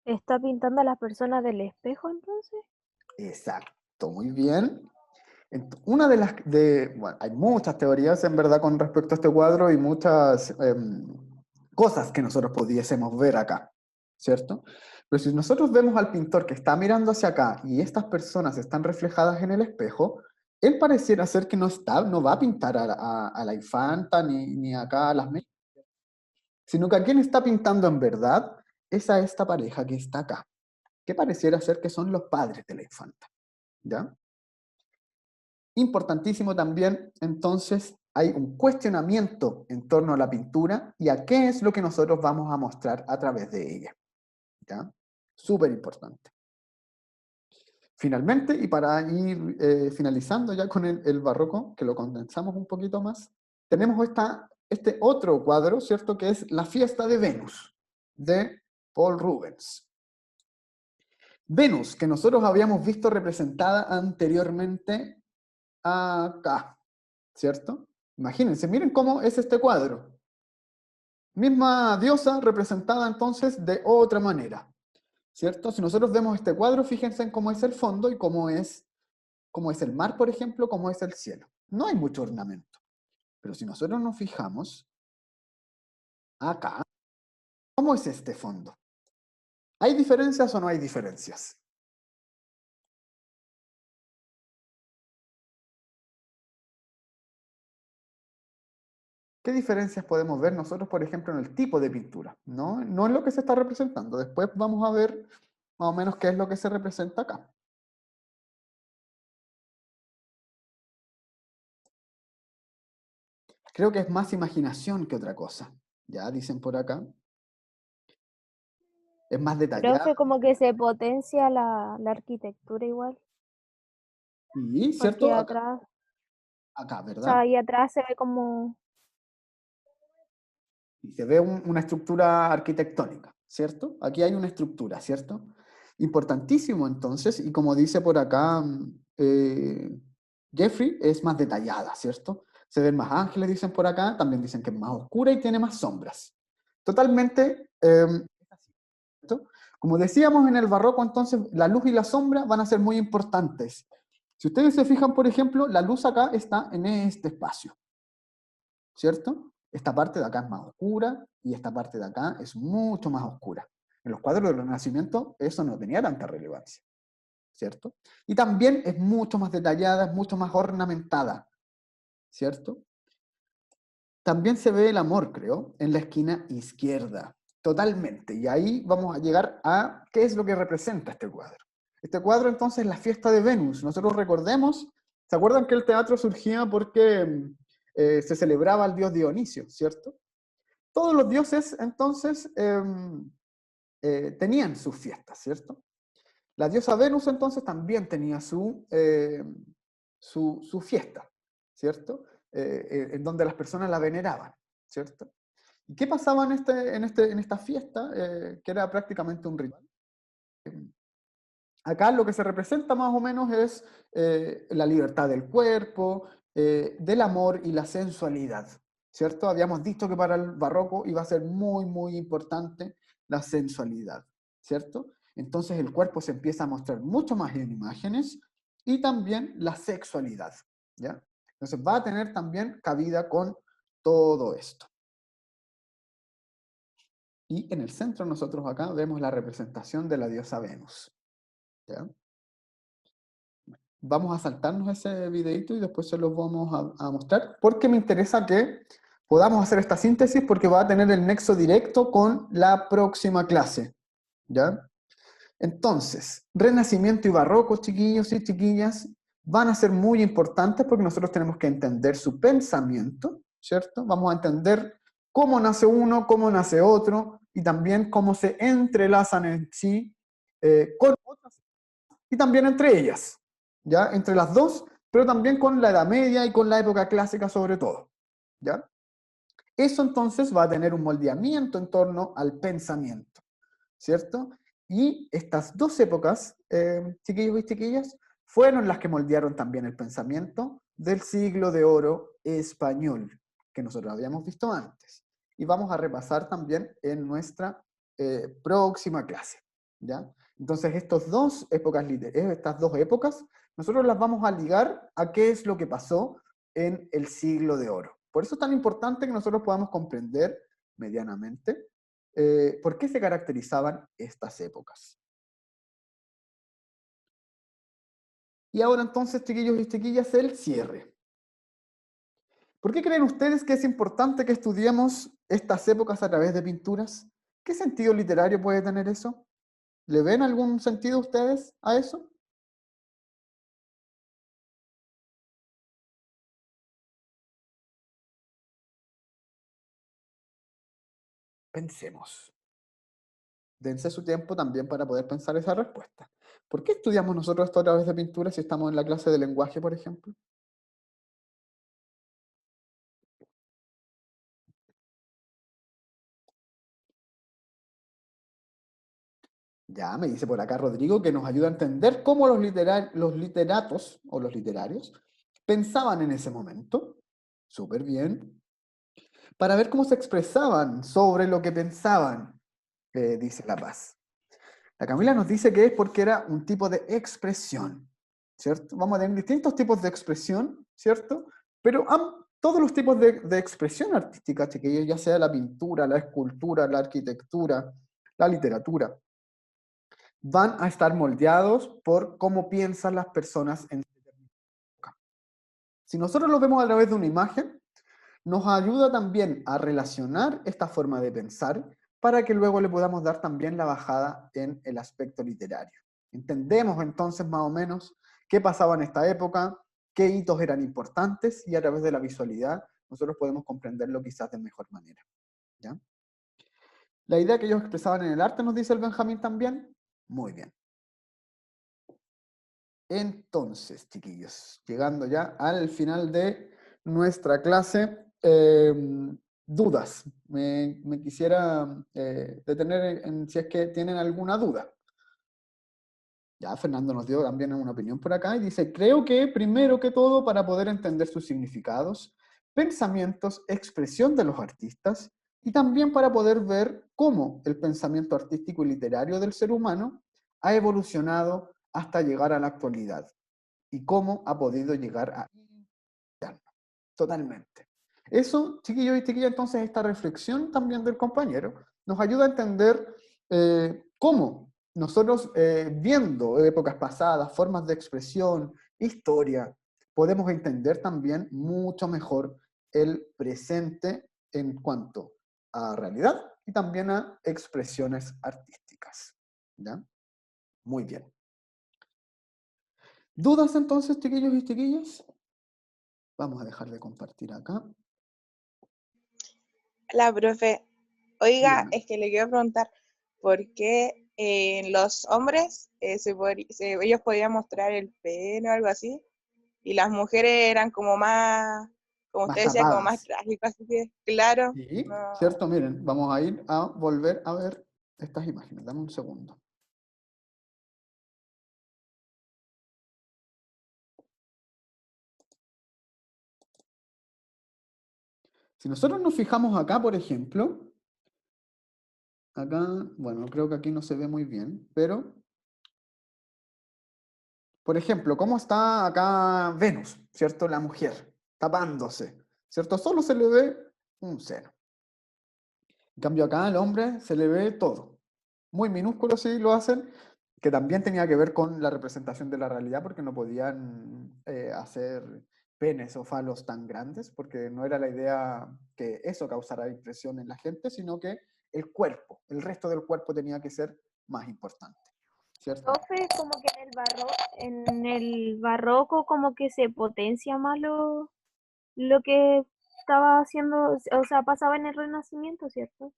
¿Está pintando a las personas del espejo entonces? Exacto, muy bien. Una de las, bueno, hay muchas teorías en verdad con respecto a este cuadro y muchas cosas que nosotros pudiésemos ver acá, ¿cierto? Pero si nosotros vemos al pintor que está mirando hacia acá y estas personas están reflejadas en el espejo, él pareciera ser que no va a pintar a la infanta ni acá a las mesas, sino que a quien está pintando en verdad es a esta pareja que está acá, que pareciera ser que son los padres de la infanta, ¿ya? Importantísimo también, entonces, hay un cuestionamiento en torno a la pintura y a qué es lo que nosotros vamos a mostrar a través de ella. ¿Ya? Súper importante. Finalmente, y para ir finalizando ya con el barroco, que lo condensamos un poquito más, tenemos este otro cuadro, ¿cierto? Que es La fiesta de Venus, de Paul Rubens. Venus, que nosotros habíamos visto representada anteriormente acá, ¿cierto? Imagínense, miren cómo es este cuadro. Misma diosa representada entonces de otra manera, ¿cierto? Si nosotros vemos este cuadro, fíjense en cómo es el fondo y cómo es el mar, por ejemplo, cómo es el cielo. No hay mucho ornamento, pero si nosotros nos fijamos acá, ¿cómo es este fondo? ¿Hay diferencias o no hay diferencias? ¿Qué diferencias podemos ver nosotros, por ejemplo, en el tipo de pintura? No en lo que se está representando. Después vamos a ver más o menos qué es lo que se representa acá. Creo que es más imaginación que otra cosa. Ya dicen por acá. Es más detallado. Profe, como que se potencia la arquitectura igual. Sí, ¿cierto? Porque Acá, atrás, o ¿verdad? sea, ahí atrás se ve como... Y se ve una estructura arquitectónica, ¿cierto? Aquí hay una estructura, ¿cierto? Importantísimo entonces, y como dice por acá Jeffrey, es más detallada, ¿cierto? Se ven más ángeles, dicen por acá, también dicen que es más oscura y tiene más sombras. Totalmente, ¿cierto? Como decíamos en el barroco, entonces, la luz y la sombra van a ser muy importantes. Si ustedes se fijan, por ejemplo, la luz acá está en este espacio, ¿cierto? Esta parte de acá es más oscura y esta parte de acá es mucho más oscura. En los cuadros del Renacimiento eso no tenía tanta relevancia, ¿cierto? Y también es mucho más detallada, es mucho más ornamentada, ¿cierto? También se ve el amor, creo, en la esquina izquierda, totalmente. Y ahí vamos a llegar a qué es lo que representa este cuadro. Este cuadro entonces es la fiesta de Venus. Nosotros recordemos, ¿se acuerdan que el teatro surgía porque se celebraba al dios Dionisio, ¿cierto? Todos los dioses entonces tenían sus fiestas, ¿cierto? La diosa Venus entonces también tenía su fiesta, ¿cierto? En donde las personas la veneraban, ¿cierto? ¿Y qué pasaba en esta fiesta? Que era prácticamente un ritual. Acá lo que se representa más o menos es la libertad del cuerpo, del amor y la sensualidad, ¿cierto? Habíamos dicho que para el barroco iba a ser muy, muy importante la sensualidad, ¿cierto? Entonces el cuerpo se empieza a mostrar mucho más en imágenes y también la sexualidad, ¿ya? Entonces va a tener también cabida con todo esto. Y en el centro nosotros acá vemos la representación de la diosa Venus, ¿ya? Vamos a saltarnos ese videito y después se los vamos a mostrar, porque me interesa que podamos hacer esta síntesis porque va a tener el nexo directo con la próxima clase, ¿ya? Entonces, Renacimiento y Barroco, chiquillos y chiquillas, van a ser muy importantes porque nosotros tenemos que entender su pensamiento, ¿cierto? Vamos a entender cómo nace uno, cómo nace otro, y también cómo se entrelazan en sí con otras, y también entre ellas, ¿ya? Entre las dos, pero también con la Edad Media y con la época clásica sobre todo, ¿ya? Eso entonces va a tener un moldeamiento en torno al pensamiento, ¿cierto? Y estas dos épocas, chiquillos y chiquillas, fueron las que moldearon también el pensamiento del siglo de oro español, que nosotros habíamos visto antes. Y vamos a repasar también en nuestra próxima clase, ¿ya? Entonces, estas dos épocas, nosotros las vamos a ligar a qué es lo que pasó en el siglo de oro. Por eso es tan importante que nosotros podamos comprender medianamente por qué se caracterizaban estas épocas. Y ahora entonces, chiquillos y chiquillas, el cierre. ¿Por qué creen ustedes que es importante que estudiemos estas épocas a través de pinturas? ¿Qué sentido literario puede tener eso? ¿Le ven algún sentido ustedes a eso? Pensemos. Dense su tiempo también para poder pensar esa respuesta. ¿Por qué estudiamos nosotros esto a través de pinturas si estamos en la clase de lenguaje, por ejemplo? Ya me dice por acá Rodrigo que nos ayuda a entender cómo los literatos o los literarios pensaban en ese momento. Súper bien. Para ver cómo se expresaban sobre lo que pensaban, dice La Paz. La Camila nos dice que es porque era un tipo de expresión, ¿cierto? Vamos a tener distintos tipos de expresión, ¿cierto? Pero todos los tipos de expresión artística, chiquillos, ya sea la pintura, la escultura, la arquitectura, la literatura, van a estar moldeados por cómo piensan las personas en determinada época. Si nosotros lo vemos a través de una imagen, nos ayuda también a relacionar esta forma de pensar para que luego le podamos dar también la bajada en el aspecto literario. Entendemos entonces más o menos qué pasaba en esta época, qué hitos eran importantes y a través de la visualidad nosotros podemos comprenderlo quizás de mejor manera, ¿ya? La idea que ellos expresaban en el arte, nos dice el Benjamín también. Muy bien. Entonces, chiquillos, llegando ya al final de nuestra clase, dudas. Me quisiera detener en si es que tienen alguna duda. Ya Fernando nos dio también una opinión por acá y dice, creo que primero que todo para poder entender sus significados, pensamientos, expresión de los artistas y también para poder ver cómo el pensamiento artístico y literario del ser humano ha evolucionado hasta llegar a la actualidad y cómo ha podido llegar a... Totalmente. Eso, chiquillos y chiquillas, entonces esta reflexión también del compañero nos ayuda a entender cómo nosotros, viendo épocas pasadas, formas de expresión, historia, podemos entender también mucho mejor el presente en cuanto a realidad y también a expresiones artísticas. ¿Ya? Muy bien. ¿Dudas entonces, chiquillos y chiquillas? Vamos a dejar de compartir acá. La profe, oiga, Dígame. es que le quiero preguntar, ¿por qué los hombres ellos podían mostrar el pene o algo así? Y las mujeres eran como más, como Más usted decía, como más tapadas. trágicas, así que, claro, Sí, no. ¿cierto? Miren, vamos a ir a volver a ver estas imágenes. Dame un segundo. Si nosotros nos fijamos acá, por ejemplo, acá, bueno, creo que aquí no se ve muy bien, pero, por ejemplo, ¿cómo está acá Venus, ¿cierto? La mujer, tapándose, ¿cierto? Solo se le ve un seno. En cambio acá al hombre se le ve todo. Muy minúsculo si lo hacen, que también tenía que ver con la representación de la realidad, porque no podían hacer penes o falos tan grandes, porque no era la idea que eso causara impresión en la gente, sino que el cuerpo, el resto del cuerpo tenía que ser más importante, ¿cierto? Profe, como que en el barroco como que se potencia más lo que estaba haciendo, o sea, pasaba en el Renacimiento, ¿cierto?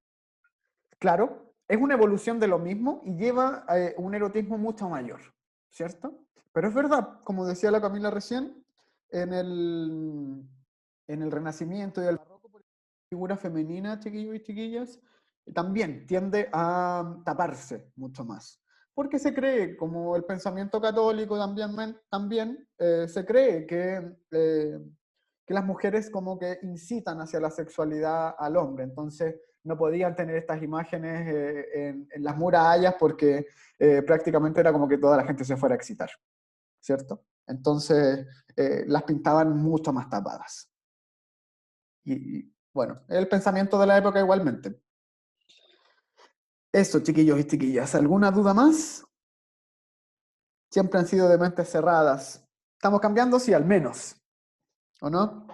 Claro, es una evolución de lo mismo y lleva un erotismo mucho mayor, ¿cierto? Pero es verdad, como decía la Camila recién, en el Renacimiento y el Barroco, figura femenina, chiquillos y chiquillas, también tiende a taparse mucho más. Porque se cree, como el pensamiento católico también se cree que las mujeres como que incitan hacia la sexualidad al hombre. Entonces no podían tener estas imágenes en las murallas porque prácticamente era como que toda la gente se fuera a excitar, ¿cierto? Entonces las pintaban mucho más tapadas. Y bueno, el pensamiento de la época igualmente. Eso, chiquillos y chiquillas. ¿Alguna duda más? Siempre han sido de mentes cerradas. ¿Estamos cambiando? Sí, al menos. ¿O no?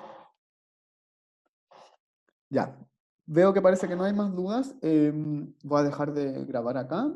Ya. Veo que parece que no hay más dudas. Voy a dejar de grabar acá.